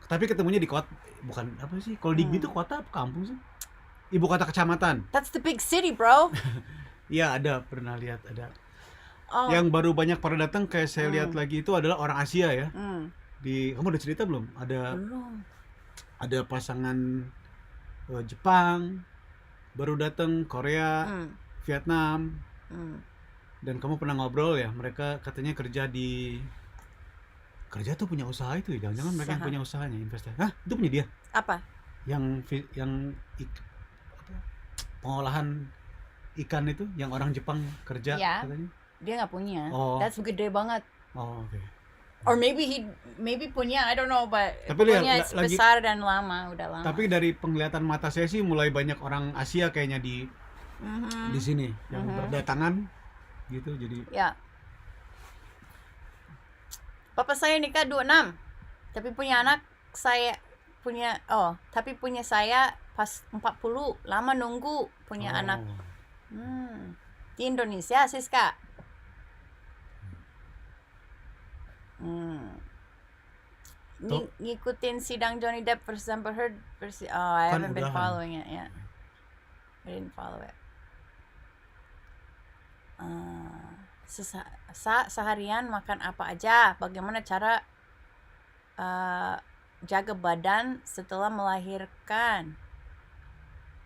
tapi ketemunya di kota, bukan apa sih? Kalau di itu kota apa kampung sih? Ibu kota kecamatan. That's the big city, bro. Iya, ada, pernah lihat ada. Yang baru banyak pada datang kayak saya lihat lagi itu adalah orang Asia ya. Kamu udah cerita belum? Ada pasangan Jepang baru datang, Korea, Vietnam. Dan kamu pernah ngobrol ya, mereka katanya kerja tuh punya usaha itu ya, jangan-jangan mereka yang punya usahanya, investasi. Itu punya dia. Apa? Yang pengolahan ikan itu, yang orang Jepang kerja katanya. Dia nggak punya. That's gede banget. Okay. Or maybe punya, I don't know, but tapi punya besar dan lama, udah lama. Tapi dari penglihatan mata saya sih mulai banyak orang Asia kayaknya di sini yang berdatangan gitu, jadi. Ya. Papa saya nikah 26. Tapi punya anak tapi punya saya pas 40, lama nunggu punya anak. Di Indonesia, Siska. Ngikutin sidang Johnny Depp versus Amber Heard versus I haven't been following it yet. I didn't follow it. Seharian makan apa aja? Bagaimana cara jaga badan setelah melahirkan?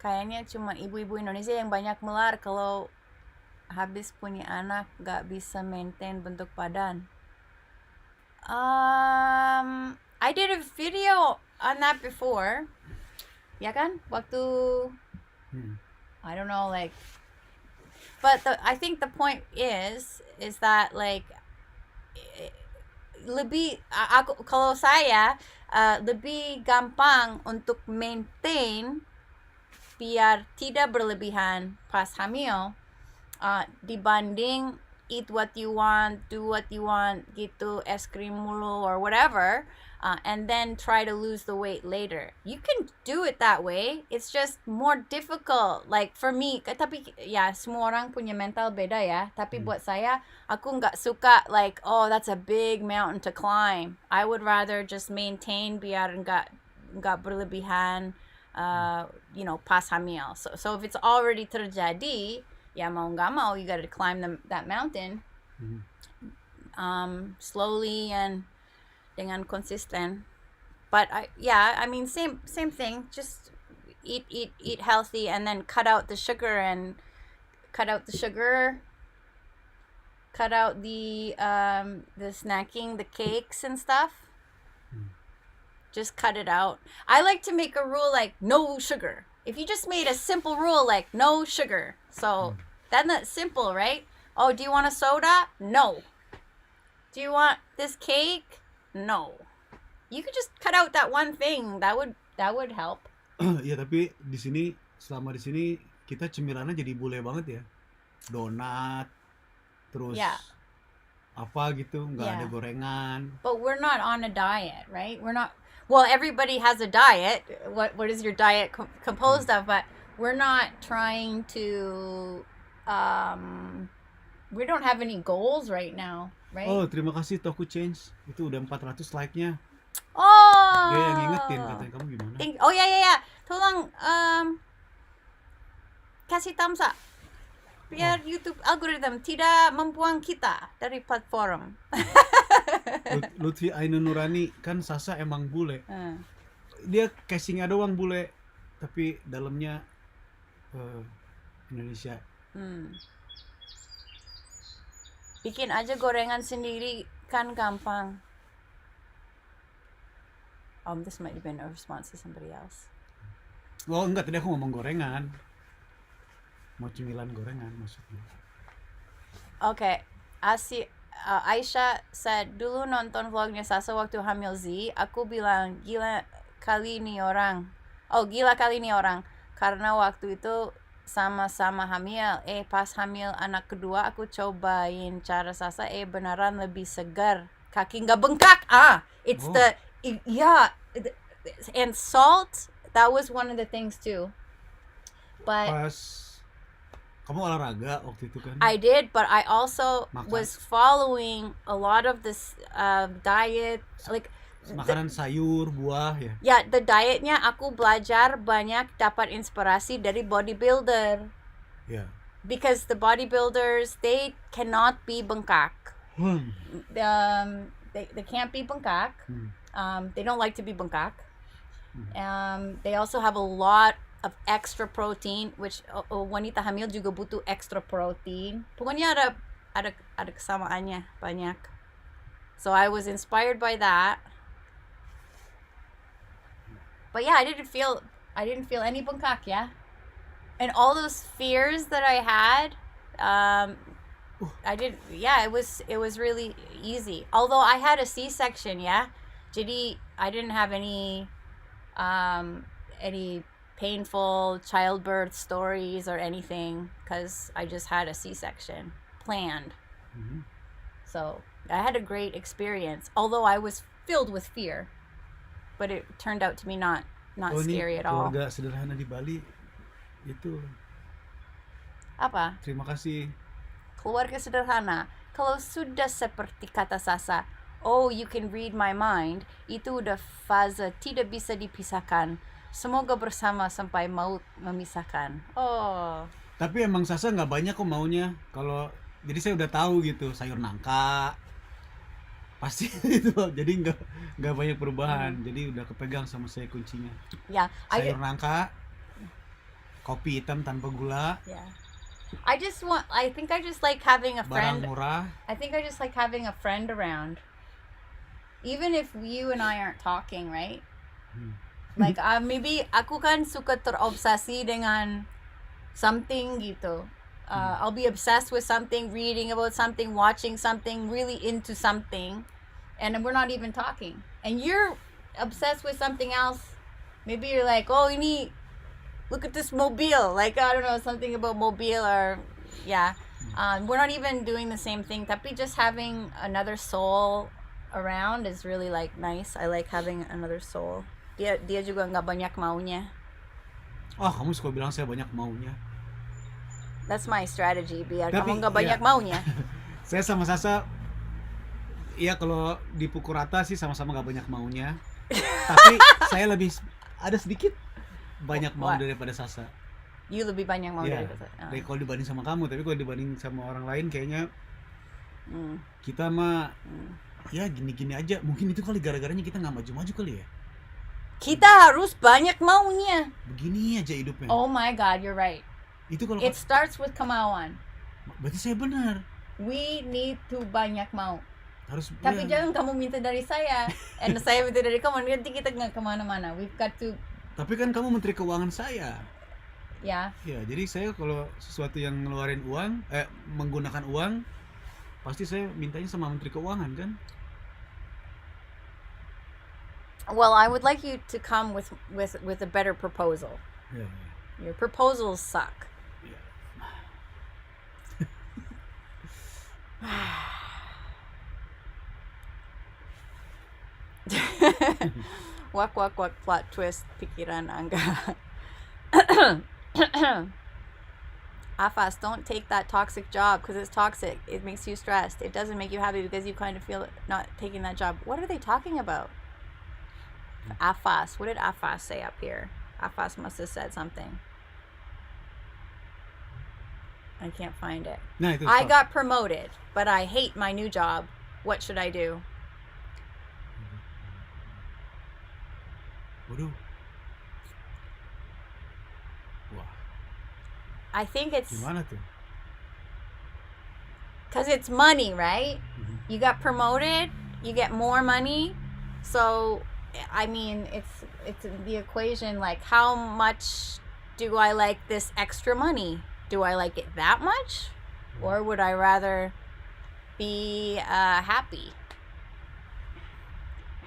Kayaknya cuma ibu-ibu Indonesia yang banyak melar kalau habis punya anak gak bisa maintain bentuk badan. I did a video on that before. Ya kan? Waktu I don't know, like, but I think the point is that like kalau saya lebih gampang untuk maintain biar tidak berlebihan pas hamil dibanding eat what you want, do what you want gitu, es krim mulu or whatever, and then try to lose the weight later. You can do it that way. It's just more difficult. Like for me, tapi ya semua orang punya mental beda ya. Tapi buat saya, aku nggak suka like, oh that's a big mountain to climb. I would rather just maintain biar nggak berlebihan, pas hamil. So if it's already terjadi, ya mau nggak mau, you gotta climb that mountain slowly and dengan konsisten. But I mean same thing. Just eat healthy and then cut out the sugar, cut out the snacking, the cakes and stuff. Just cut it out. I like to make a rule like no sugar. If you just made a simple rule like no sugar. So that's simple, right? Oh, do you want a soda? No. Do you want this cake? No. You could just cut out that one thing. That would help. Ya tapi di sini selama di sini kita cemilannya jadi bule banget ya. Donat, terus apa gitu, nggak ada gorengan. But we're not on a diet, right? We're not. Well, everybody has a diet. What is your diet composed of? But we're not trying to. We don't have any goals right now, right? Oh, terima kasih Toku Change. Itu udah 400 like-nya. Oh. Dia yang ngingetin katanya kamu gimana? Oh ya. Tolong kasih thumbs up. Biar YouTube algoritma tidak membuang kita dari platform. Lutfi Ainun Nurani, kan Sasa emang bule. Dia casingnya doang bule, tapi dalamnya Indonesia. Bikin aja gorengan sendiri kan gampang. This might have been a response to somebody else. Oh enggak, tadi aku ngomong gorengan. Mau cemilan gorengan maksudnya. Okay, Aisyah said, dulu nonton vlognya Sasa waktu hamil Z, aku bilang gila kali ini orang. Karena waktu itu sama-sama hamil. Pas hamil anak kedua aku cobain cara Sasa, beneran lebih segar. Kaki nggak bengkak. It's and salt, that was one of the things too. But Pas kamu olahraga waktu itu kan? I did, but I also Makan. was following a lot of this diet, like Makanan sayur, buah ya. ya, the dietnya aku belajar banyak, dapat inspirasi dari bodybuilder. Ya. Because the bodybuilders, they cannot be bengkak. They can't be bengkak. They don't like to be bengkak. They also have a lot of extra protein, which wanita hamil juga butuh extra protein. Pokoknya ada kesamaannya banyak. So I was inspired by that. But yeah, I didn't feel any bengkak, yeah. And all those fears that I had, it was really easy. Although I had a C-section, yeah. Jadi I didn't have any painful childbirth stories or anything because I just had a C-section planned. So I had a great experience, although I was filled with fear, but it turned out to be not scary at all. Keluarga sederhana di Bali itu. Apa? Terima kasih. Keluarga sederhana. Kalau sudah seperti kata Sasa, you can read my mind, itu udah fase tidak bisa dipisahkan. Semoga bersama sampai maut memisahkan. Tapi emang Sasa nggak banyak kok maunya. Jadi saya udah tahu gitu, sayur nangka pasti itu. Jadi nggak banyak perubahan. Jadi udah kepegang sama saya kuncinya. Sayur nangka, kopi hitam tanpa gula. I think I just like having a friend. Barang murah. I think I just like having a friend around. Even if you and I aren't talking, right? Like maybe aku kan suka terobsesi dengan something gitu. I'll be obsessed with something, reading about something, watching something, really into something, and we're not even talking. And you're obsessed with something else. Maybe you're like, look at this mobile. Like, I don't know, something about mobile or, we're not even doing the same thing. Tapi just having another soul around is really like nice. I like having another soul. Dia juga nggak banyak maunya. Kamu suka bilang saya banyak maunya. That's my strategy, biar kamu nggak banyak maunya. Saya sama Sasa, kalau dipukul rata sih sama-sama nggak banyak maunya. Tapi saya lebih ada sedikit banyak mau daripada Sasa. You lebih banyak mau daripada Sasa. Kalau dibanding sama kamu, tapi kalau dibanding sama orang lain kayaknya kita mah ya gini-gini aja. Mungkin itu kali gara-garanya kita nggak maju-maju kali ya. Kita harus banyak maunya. Begini aja hidupnya. Oh my God, you're right. Itu kalau It starts with kemauan. berarti saya benar. We need to banyak mau. harus. Tapi jangan kamu minta dari saya, and saya minta dari kamu, nanti kita nggak kemana-mana. We've got to. Tapi kan kamu Menteri Keuangan saya. Ya. Ya, jadi saya kalau sesuatu yang ngeluarin uang, menggunakan uang, pasti saya mintanya sama Menteri Keuangan kan. Well, I would like you to come with a better proposal. Ya. Your proposals suck. Ya. Wak plot twist pikiran Angga. Afas, don't take that toxic job because it's toxic. It makes you stressed. It doesn't make you happy because you kind of feel not taking that job. What are they talking about? Afas. What did Afas say up here? Afas must have said something. I can't find it. Nah, itu I stop. got promoted, but I hate my new job. What should I do? Waduh. Wah, I think it's gimana tuh? because it's money, right? Mhm. You got promoted, you get more money. So, I mean, it's the equation, like, how much do I like this extra money? Do I like it that much? Or would I rather be happy?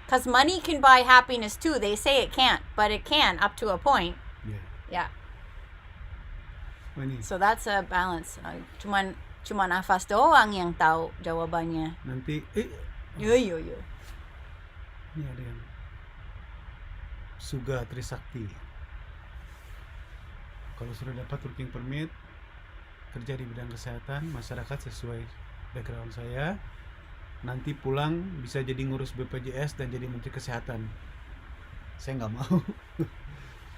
Because money can buy happiness too. They say it can't, but it can up to a point. Ya. Yeah. Oh, ini So that's a balance. Cuman Afas doang yang tahu jawabannya. nanti Yo. ini ada yang Suga Trisakti. Kalau sudah dapat working permit kerja di bidang kesehatan masyarakat sesuai background saya, nanti pulang bisa jadi ngurus BPJS dan jadi menteri kesehatan. Saya nggak mau.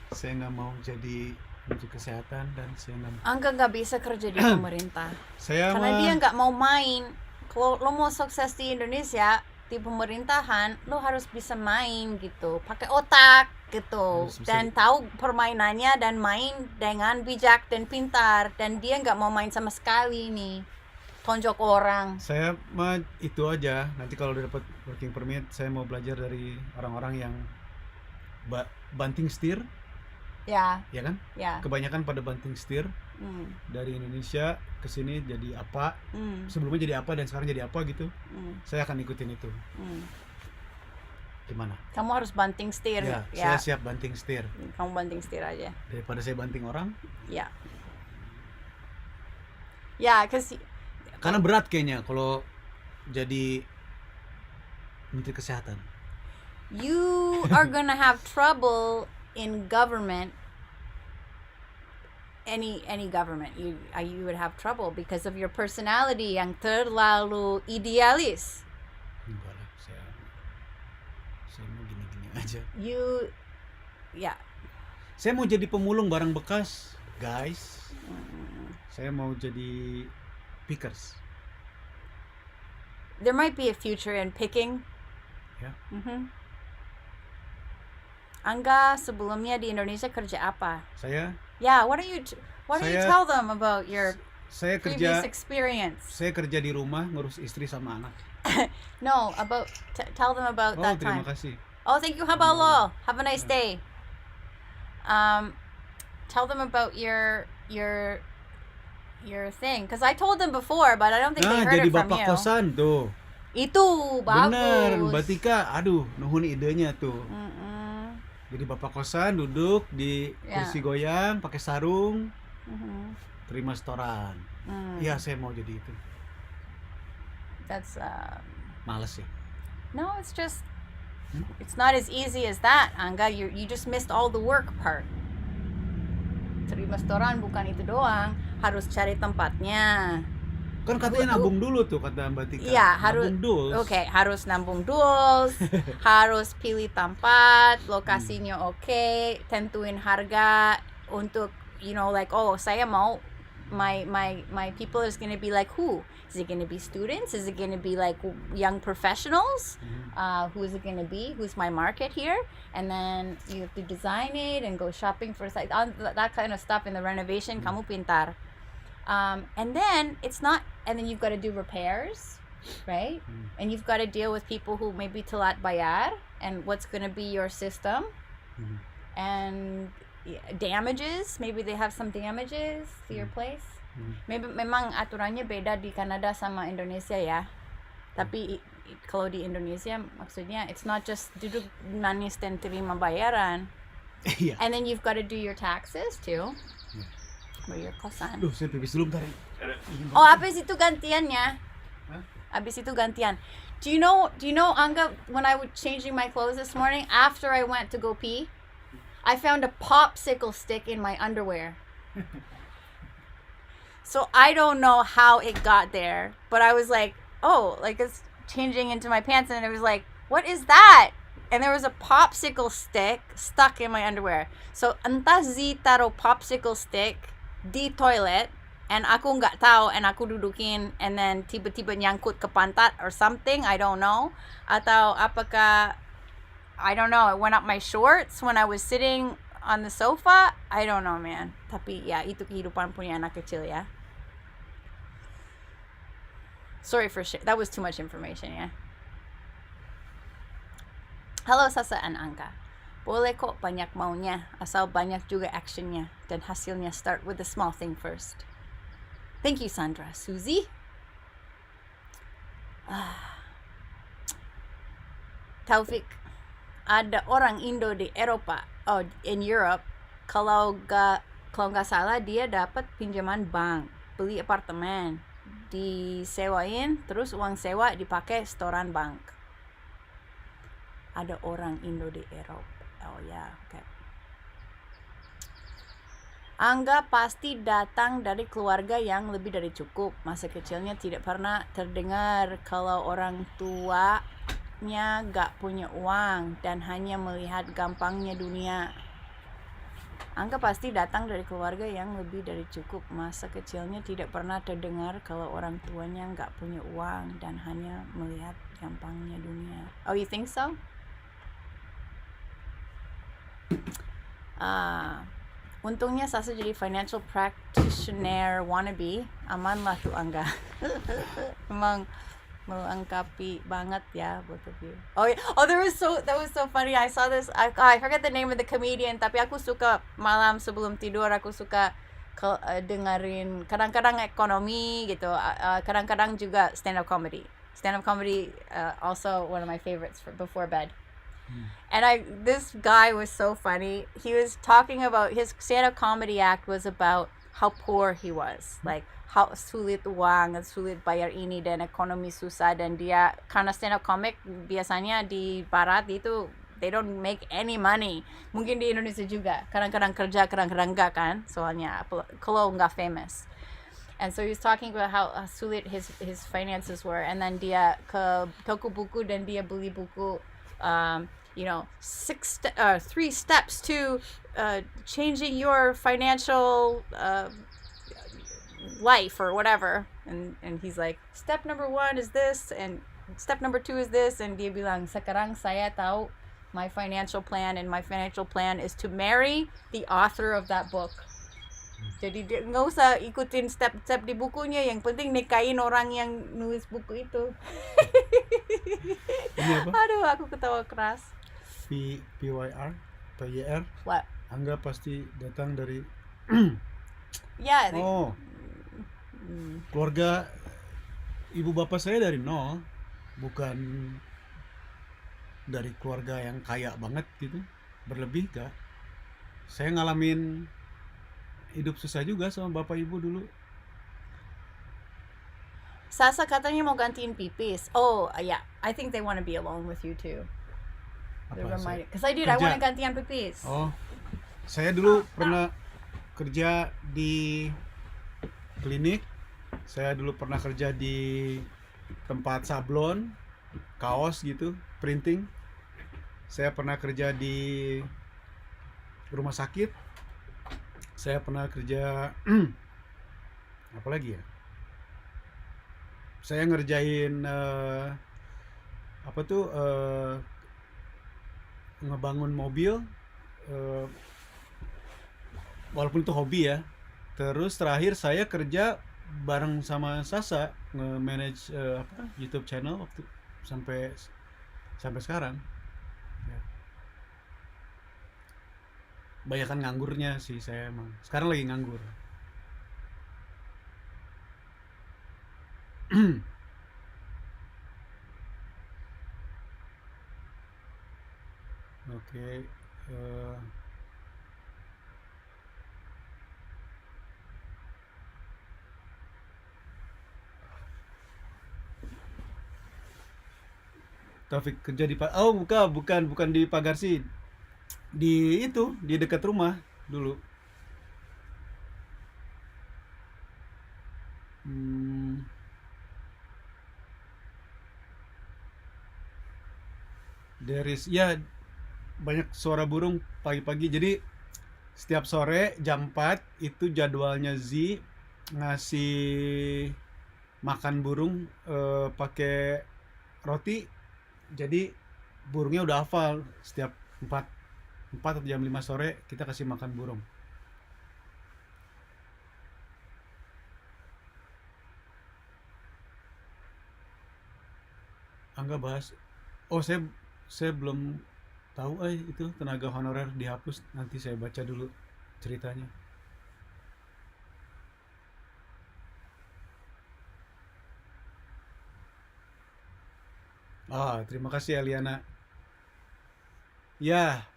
Saya nggak mau jadi menteri kesehatan dan saya nggak. Angga nggak bisa kerja di pemerintah Saya karena dia nggak mau main. Kalau lo mau sukses di Indonesia di pemerintahan, lo harus bisa main gitu, pakai otak gitu, Harus bisa. dan tahu permainannya dan main dengan bijak dan pintar. Dan dia nggak mau main sama sekali nih, tonjok orang. Saya mah itu aja. Nanti kalau udah dapat working permit, saya mau belajar dari orang-orang yang banting setir, Ya, ya kan? ya. Kebanyakan pada banting setir Hmm, dari Indonesia ke sini jadi apa, hmm, sebelumnya jadi apa dan sekarang jadi apa gitu. hmm, Saya akan ikutin itu. hmm. Gimana? Kamu harus banting setir. Ya, Ya, saya siap banting setir kamu banting setir aja. daripada saya banting orang. Ya. Ya, Karena berat kayaknya kalau jadi menteri kesehatan. you are gonna have trouble in government. Any government, you would have trouble because of your personality yang terlalu idealis. Enggak lah, saya mau gini-gini aja. Ya. Saya mau jadi pemulung barang bekas, guys. Saya mau jadi pickers. There might be a future in picking. Ya. Angga sebelumnya di Indonesia kerja apa? Saya Yeah, what do you tell them about your saya previous kerja experience? saya kerja di rumah ngurus istri sama anak. No, tell them about Oh, that terima time. kasih. Oh, thank you. Habalo. Have a nice day. Tell them about your thing, because I told them before, but I don't think they Nah, heard jadi it from bapak you. kosan tuh. Itu bagus. Bener, Mbak Tika. Aduh, nuhun idenya tuh. Mm-mm. Jadi bapak kosan duduk di Ya. kursi goyang, pakai sarung, Mhm. terima setoran. Mm. Iya, saya mau jadi itu. That's Males ya. no, it's just it's not as easy as that, Angga. You just missed all the work part. Terima setoran bukan itu doang, harus cari tempatnya. Kan katanya nabung dulu tuh kata Mbak Tika. Iya, harus. Nabung dulu. Oke, harus nambung duls, harus pilih tempat, lokasinya oke, tentuin harga untuk like, oh, saya mau my people is going to be like who? Is it going to be students? Is it going to be like young professionals? Who is it going to be? Who's my market here? And then you have to design it and go shopping for that kind of stuff in the renovation. Kamu pintar. And then you've got to do repairs. right? And you've got to deal with people who maybe telat bayar and what's going to be your system and damages. Maybe they have some damages to your place. Maybe memang aturannya beda di Kanada sama Indonesia ya. Tapi kalau di Indonesia maksudnya it's not just duduk manis dan terima bayaran. And then you've got to do your taxes too. Bayar kosan. Duh, saya pipis dulu bentar. Oh, habis itu gantiannya. Habis itu gantian. Do you know, Angga, when I was changing my clothes this morning, after I went to go pee, I found a popsicle stick in my underwear. So I don't know how it got there, but I was like, oh, like it's changing into my pants, and it was like, what is that? And there was a popsicle stick stuck in my underwear. So entah Z taruh popsicle stick di toilet, and aku nggak tahu, and aku dudukin, and then tiba-tiba nyangkut ke pantat or something, I don't know. Atau apakah, I don't know, it went up my shorts when I was sitting on the sofa. I don't know, man. Tapi ya, itu kehidupan punya anak kecil ya. Sorry for shit. That was too much information, ya. Halo Sasa and Angka. Boleh kok banyak maunya, asal banyak juga actionnya, dan hasilnya start with the small thing first. Thank you, Sandra. Suzy? Taufik, ada orang Indo di Eropa, in Europe, kalau nggak salah dia dapat pinjaman bank, beli apartemen, disewain, terus uang sewa dipakai setoran bank. Ada orang Indo di Eropa. Oh ya, oke. Angga pasti datang dari keluarga yang lebih dari cukup. Masa kecilnya tidak pernah terdengar kalau orang tuanya gak punya uang dan hanya melihat gampangnya dunia. Angga pasti datang dari keluarga yang lebih dari cukup. Masa kecilnya tidak pernah terdengar kalau orang tuanya gak punya uang dan hanya melihat gampangnya dunia. Oh, you think so? Untungnya Sasa jadi financial practitioner wannabe. Aman lah tuh Angga. Emang melengkapi banget ya both of you. Oh yeah. Oh, that was so funny. I saw this. I forget the name of the comedian. Tapi aku suka malam sebelum tidur aku suka dengerin kadang-kadang ekonomi gitu. Kadang-kadang juga stand up comedy. Stand up comedy also one of my favorites for before bed. And this guy was so funny. He was talking about his stand-up comedy act was about how poor he was, like how sulit uang, sulit bayar ini dan ekonomi susah, dan dia karena stand-up comic biasanya di barat itu they don't make any money. Mungkin di Indonesia juga kadang-kadang kerja, kadang-kadang enggak kan, soalnya kalau enggak famous. And so he was talking about how sulit his finances were, and then dia ke toko buku dan dia beli buku 3 steps to changing your financial life or whatever, and he's like, step number 1 is this and step number 2 is this, and dia bilang, sekarang saya tahu my financial plan, and my financial plan is to marry the author of that book. Jadi dia nggak usah ikutin step-step di bukunya, yang penting nikahin orang yang nulis buku itu. Ini apa? Aduh, aku ketawa keras. PYR. What? Angga pasti datang dari Yeah. Keluarga ibu bapak saya dari nol, bukan dari keluarga yang kaya banget gitu, berlebih gak. Saya ngalamin hidup susah juga sama bapak ibu dulu. Sasa katanya mau gantiin pipis. Oh, yeah. I think they want to be alone with you too. Because I did. I want to gantian pipis. Oh, saya dulu pernah kerja di klinik. Saya dulu pernah kerja di tempat sablon, kaos gitu, printing. Saya pernah kerja di rumah sakit. Saya pernah kerja apa lagi ya? Saya ngerjain ngebangun mobil, walaupun itu hobi ya. Terus terakhir saya kerja bareng sama Sasa nge-manage YouTube channel waktu sampai sekarang. Ya. Banyakan nganggurnya sih saya emang. Sekarang lagi nganggur. Oke. Taufik kerja di bukan di pagar sih. Di itu, di dekat rumah dulu. Ya banyak suara burung pagi-pagi. Jadi setiap sore jam 4 itu jadwalnya Z ngasih makan burung pakai roti. Jadi burungnya udah hafal setiap 4 atau jam 5 sore kita kasih makan burung. Angga bahas. Oh, saya belum tahu itu tenaga honorer dihapus. Nanti saya baca dulu ceritanya. Terima kasih Aliana. Ya,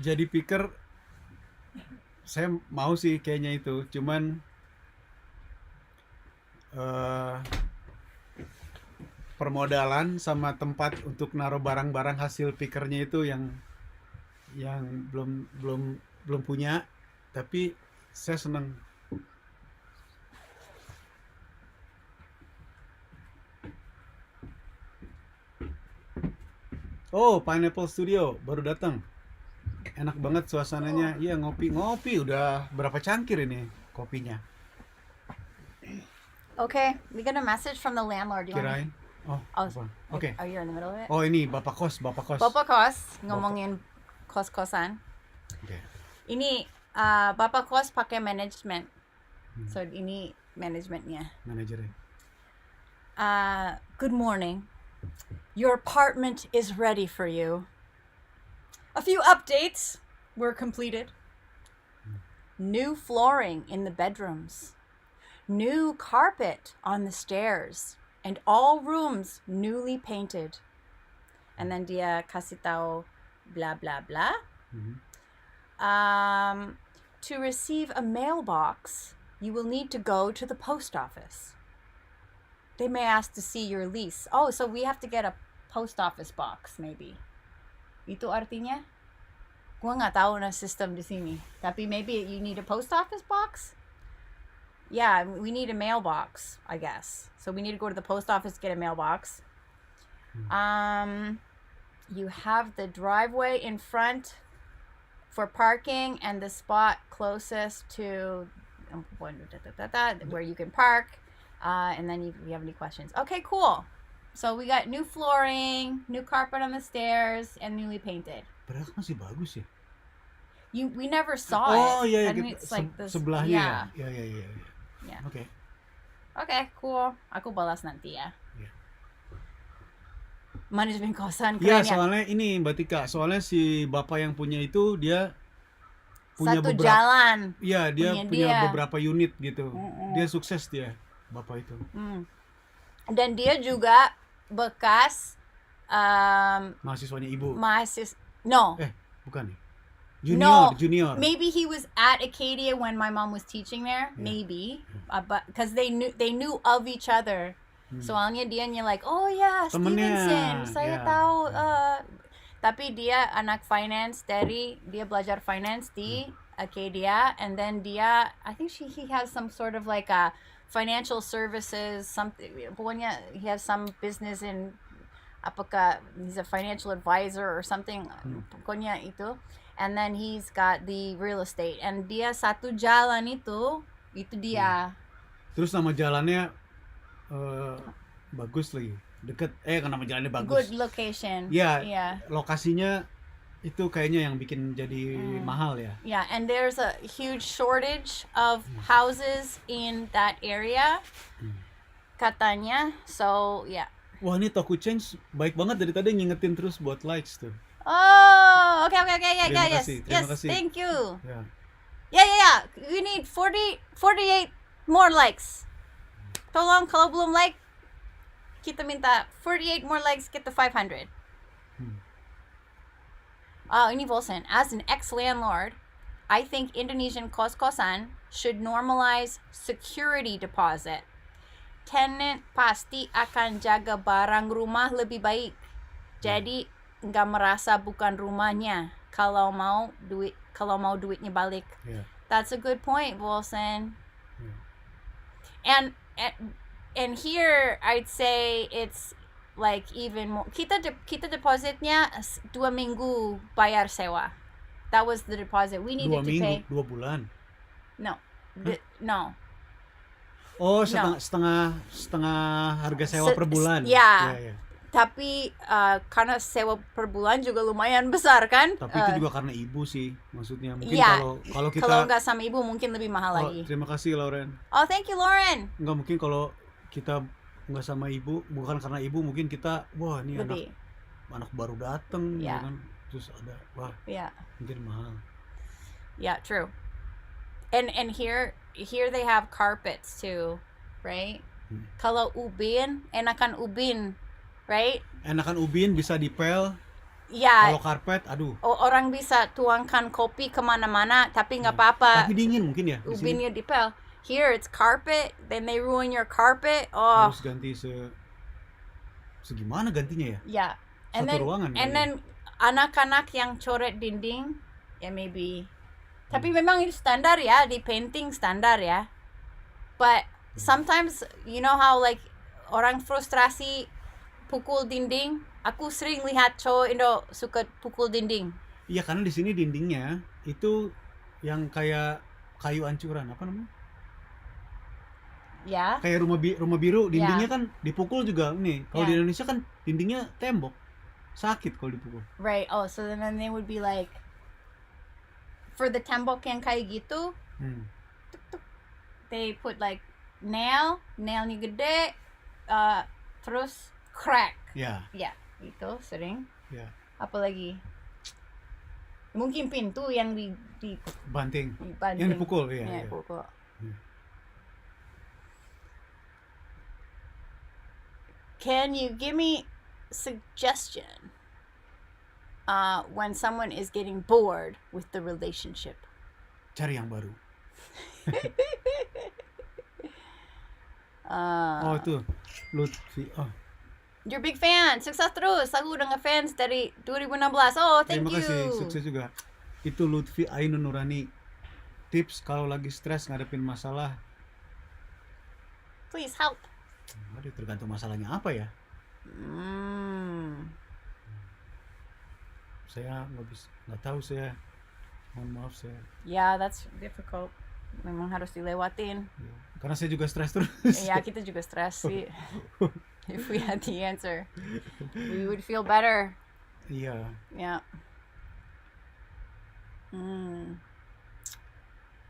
jadi picker saya mau sih kayaknya itu. Cuman permodalan sama tempat untuk naruh barang-barang hasil pickernya itu yang belum punya. Tapi saya senang. Oh, Pineapple Studio baru datang. Enak banget suasananya. Iya, ngopi udah berapa cangkir ini kopinya. Okay, we got a message from the landlord. You want Kirain. Oke. Are you in the middle of it? Oh, ini Bapak Kos. Bapak Kos ngomongin kos-kosan. Okay. Ini Bapak Kos pakai management. So ini manajemennya. Manajernya. Good morning. Your apartment is ready for you. A few updates were completed. New flooring in the bedrooms. New carpet on the stairs. And all rooms newly painted. And then dia kasih tahu blah blah blah. To receive a mailbox, you will need to go to the post office. They may ask to see your lease. Oh, so we have to get a post office box, maybe. Itu artinya? Gua nggak tahu na system di sini. Tapi maybe you need a post office box? Yeah, we need a mailbox, I guess. So we need to go to the post office to get a mailbox. You have the driveway in front for parking and the spot closest to where you can park. And then if you have any questions. Okay, cool. So we got new flooring, new carpet on the stairs, and newly painted. Padahal masih bagus ya. We never saw it. Oh iya, I mean, it's like this, sebelahnya. Yeah. Ya. Oke. Okay, cool. Aku balas nanti ya. Yeah. Manajemen kosan Iya, keren ya. soalnya ini Mbak Tika, soalnya si bapak yang punya itu dia punya Satu beberapa jalan. Iya, dia punya dia. beberapa unit gitu. Dia sukses dia, bapak itu. Dan dia juga bekas Mahasiswanya ibu. No. Bukan nih. No. Junior. Maybe he was at Acadia when my mom was teaching there. Yeah. Maybe, but because they knew of each other. Soalnya dia like, oh ya, Temennya. Stevenson, saya Yeah. tahu. Tapi dia anak finance dia belajar finance di Acadia, and then I think he has some sort of like a financial services something. Pokoknya he has some business in apakah he's a financial advisor or something. Pokoknya itu. And then he's got the real estate. And dia satu jalan itu dia. Terus nama jalannya bagus lagi. Deket nama jalannya bagus. Good location. Ya, Yeah. lokasinya Itu kayaknya yang bikin jadi mahal ya. Yeah, and there's a huge shortage of houses in that area. Katanya. So, yeah. Wah, ini Toku Change baik banget dari tadi ngingetin terus buat likes tuh. Oh, okay. Yeah, Terima yes. kasih, Yes, terima kasih. thank you. Ya. Yeah. We need 48 more likes. Tolong kalau belum like, kita minta 48 more likes, get to 500. Ini Volsen. As an ex-landlord, I think Indonesian kos-kosan should normalize security deposit. Tenant pasti akan jaga barang rumah lebih baik. Jadi nggak merasa bukan rumahnya kalau mau duitnya balik. Yeah. That's a good point, Volsen. Yeah. And here I'd say it's like even more. Kita depositnya 2 minggu bayar sewa. That was the deposit we needed 2 to minggu, pay. 2 bulan. No. No. Oh, setengah harga sewa per bulan. Yeah. Ya. Tapi karena sewa per bulan juga lumayan besar kan? Tapi itu juga karena ibu sih, maksudnya. Mungkin yeah. kalau kita Kalau nggak sama ibu mungkin lebih mahal lagi. Terima kasih Lauren. Oh, thank you Lauren. Enggak, mungkin kalau kita nggak sama ibu, bukan karena ibu, mungkin kita wah ini anak baru dateng, Yeah. kan, terus ada Yeah. mungkin mahal. Yeah, true. And here they have carpets too, right? Kalau ubin, enakan ubin, right? Enakan ubin bisa dipel. Yeah. Kalau karpet, aduh. Orang bisa tuangkan kopi kemana-mana, tapi nggak apa-apa. Tapi dingin mungkin ya. Ubinnya dipel. Here it's carpet, then they ruin your carpet. Oh. Harus ganti segimana gantinya ya? Yeah. Satu ruangan. And then anak-anak yang coret dinding, ya maybe. Tapi memang itu standar ya, di painting standar ya. But sometimes you know how like orang frustrasi pukul dinding. Aku sering lihat cowok Indo suka pukul dinding. Iya, karena di sini dindingnya itu yang kayak kayu ancuran, apa namanya? Ya. Kayak rumah biru dindingnya kan dipukul juga nih. Kalau di Indonesia kan dindingnya tembok. Sakit kalau dipukul. Right. Oh, so then they would be like for the tembok yang kayak gitu, tuk, they put like nailnya gede, terus crack. Ya. Ya, itu sering. Ya. Apalagi mungkin pintu yang di banting. Yang dipukul, ya. Dipukul. Can you give me suggestion when someone is getting bored with the relationship? Cari yang baru. Oh, itu Lutfi. Oh. You're a big fan. Sukses terus. Aku udah ngefans dari 2016. Oh, thank you. Terima kasih. Sukses juga. Itu Lutfi Ainun Nurani. Tips kalau lagi stres ngadepin masalah. Please help. Aduh, tergantung masalahnya apa ya. Saya nggak tahu saya. Mohon maaf saya. Yeah, that's difficult. Memang harus dilewatin. Karena saya juga stres terus. Ya, kita juga stres sih. If we had the answer, we would feel better. Iya. Yeah.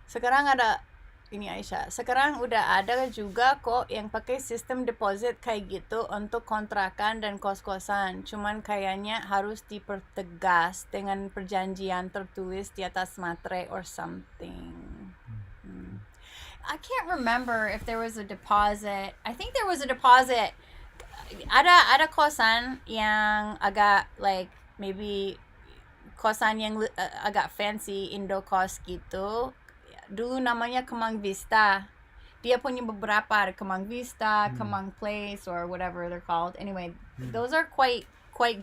Sekarang ada ini Aisyah. Sekarang udah ada juga kok yang pakai sistem deposit kayak gitu untuk kontrakan dan kos-kosan. Cuman kayaknya harus dipertegas dengan perjanjian tertulis di atas materai or something. I can't remember if there was a deposit. I think there was a deposit. Ada kosan yang agak like maybe kosan yang agak fancy Indo kos gitu. Dulu namanya Kemang Vista. Dia punya beberapa, ada Kemang Vista, Kemang Place, or whatever they're called. Anyway, those are quite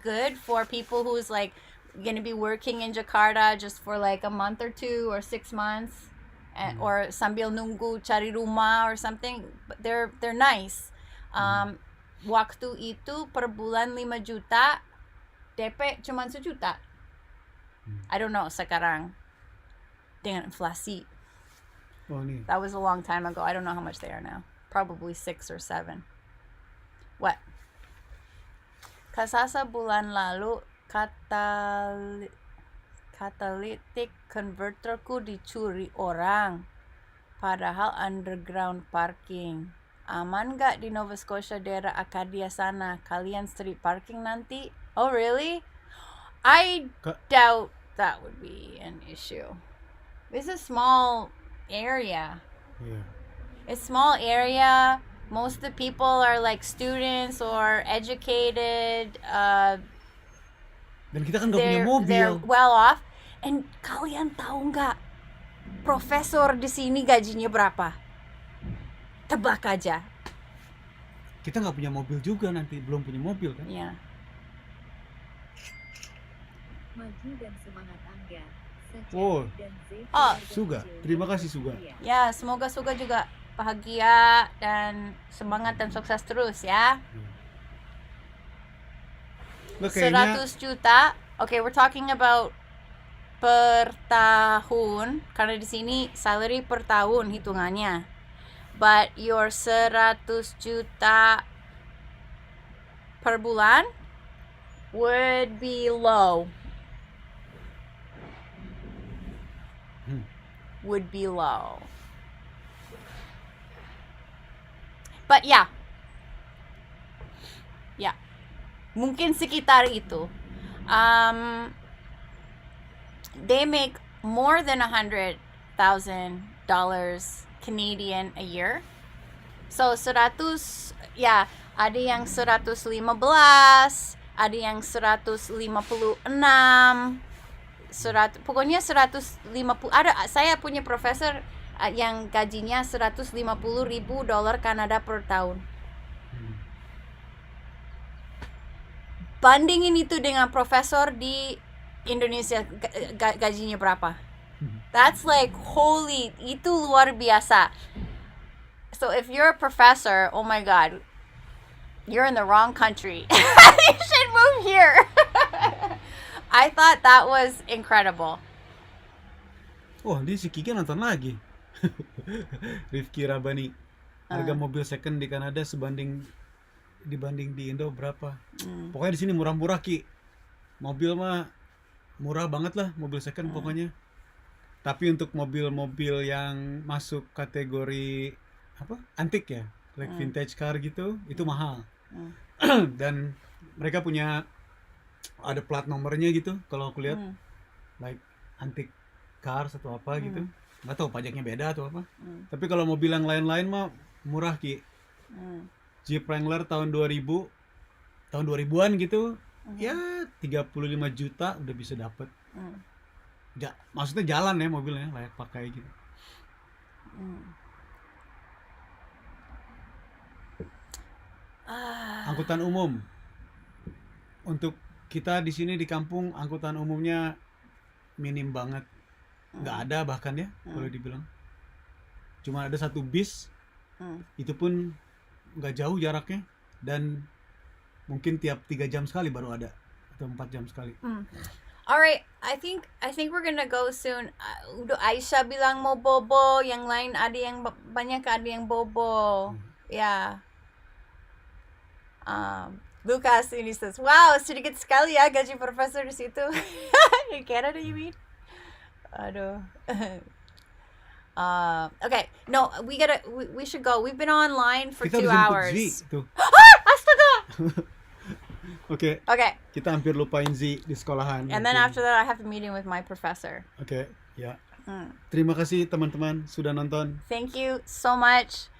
good for people who's like gonna be working in Jakarta just for like a month or 2 or 6 months, or sambil nunggu cari rumah or something. But they're nice. Waktu itu per bulan 5 juta, DP cuma 1 juta. I don't know sekarang dengan inflasi. Oh, nih. That was a long time ago. I don't know how much they are now. Probably 6 or 7. What? Kasasa bulan lalu Catalytic converterku dicuri orang. Padahal underground parking. Aman gak di Nova Scotia daerah Acadia sana? Kalian street parking nanti? Oh really? I doubt that would be an issue. It's a small area. Yeah. It's small area. Most of the people are like students or educated. Dan kita kan nggak punya They're mobil. well off. And kalian tahu nggak? Profesor di sini gajinya berapa? Tebak aja. Kita nggak punya mobil juga nanti, belum punya mobil kan? Ya. Maju dan semangat Angga. Oh. Dan Z Oh, Suga. Terima kasih Suga. Ya, semoga Suga juga bahagia dan semangat dan sukses terus ya. Nggak, kayaknya 100 juta. Okay, we're talking about per tahun karena di sini salary per tahun hitungannya. But your 100 juta per bulan would be low. Would be low. But yeah. Ya. Mungkin sekitar itu. They make more than $100,000 Canadian a year. So 100, ya, ada yang 115, ada yang 156, pokoknya 150. Saya punya profesor yang gajinya $150,000 Kanada per tahun. Bandingin itu dengan profesor di Indonesia, gajinya berapa? That's like holy, itu luar biasa. So if you're a professor, oh my god, you're in the wrong country. You should move here. I thought that was incredible. Oh, dia si Kiki nonton lagi. Rifki Rabani. Harga mobil second di Kanada dibanding di Indo berapa? Pokoknya di sini murah-murah, Ki. Mobil mah murah banget lah, mobil second pokoknya. Tapi untuk mobil-mobil yang masuk kategori apa? Antik ya, like vintage car gitu, itu mahal. Dan mereka punya ada plat nomornya gitu, kalau aku lihat like antik car atau apa gitu. Nggak tahu pajaknya beda atau apa. Tapi kalau mobil yang lain-lain mah murah, Ki. Jeep Wrangler tahun 2000-an gitu. Ya 35 juta udah bisa dapet. Maksudnya jalan ya mobilnya, layak pakai gitu. Angkutan umum. Untuk kita di sini di kampung angkutan umumnya minim banget. Nggak ada bahkan ya, kalau dibilang. Cuma ada satu bis. Itu pun nggak jauh jaraknya, dan mungkin tiap 3 jam sekali baru ada, atau 4 jam sekali. Alright, I think we're gonna go soon. Udah Aisyah bilang mau bobo, yang lain ada yang banyak ada yang bobo. Ya. Lucas ini says, wow, sedikit sekali ya gaji profesor di situ. In Canada, you mean? Aduh. Okay, no, we should go. We've been online for Kita 2 udah hours. jemput Z tuh. Astaga! Okay. Kita hampir lupain Z di sekolahan. And then after that I have a meeting with my professor. Okay, ya. Terima kasih teman-teman sudah nonton. Thank you so much.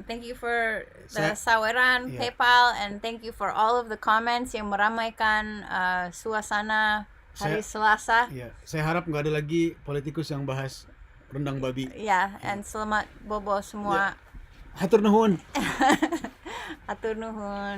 Thank you for the saweran, PayPal, and thank you for all of the comments yang meramaikan suasana hari Selasa. Iya, saya harap nggak ada lagi politikus yang bahas rendang babi. Ya, and selamat bobo semua. Hatur nuhun. Hatur nuhun.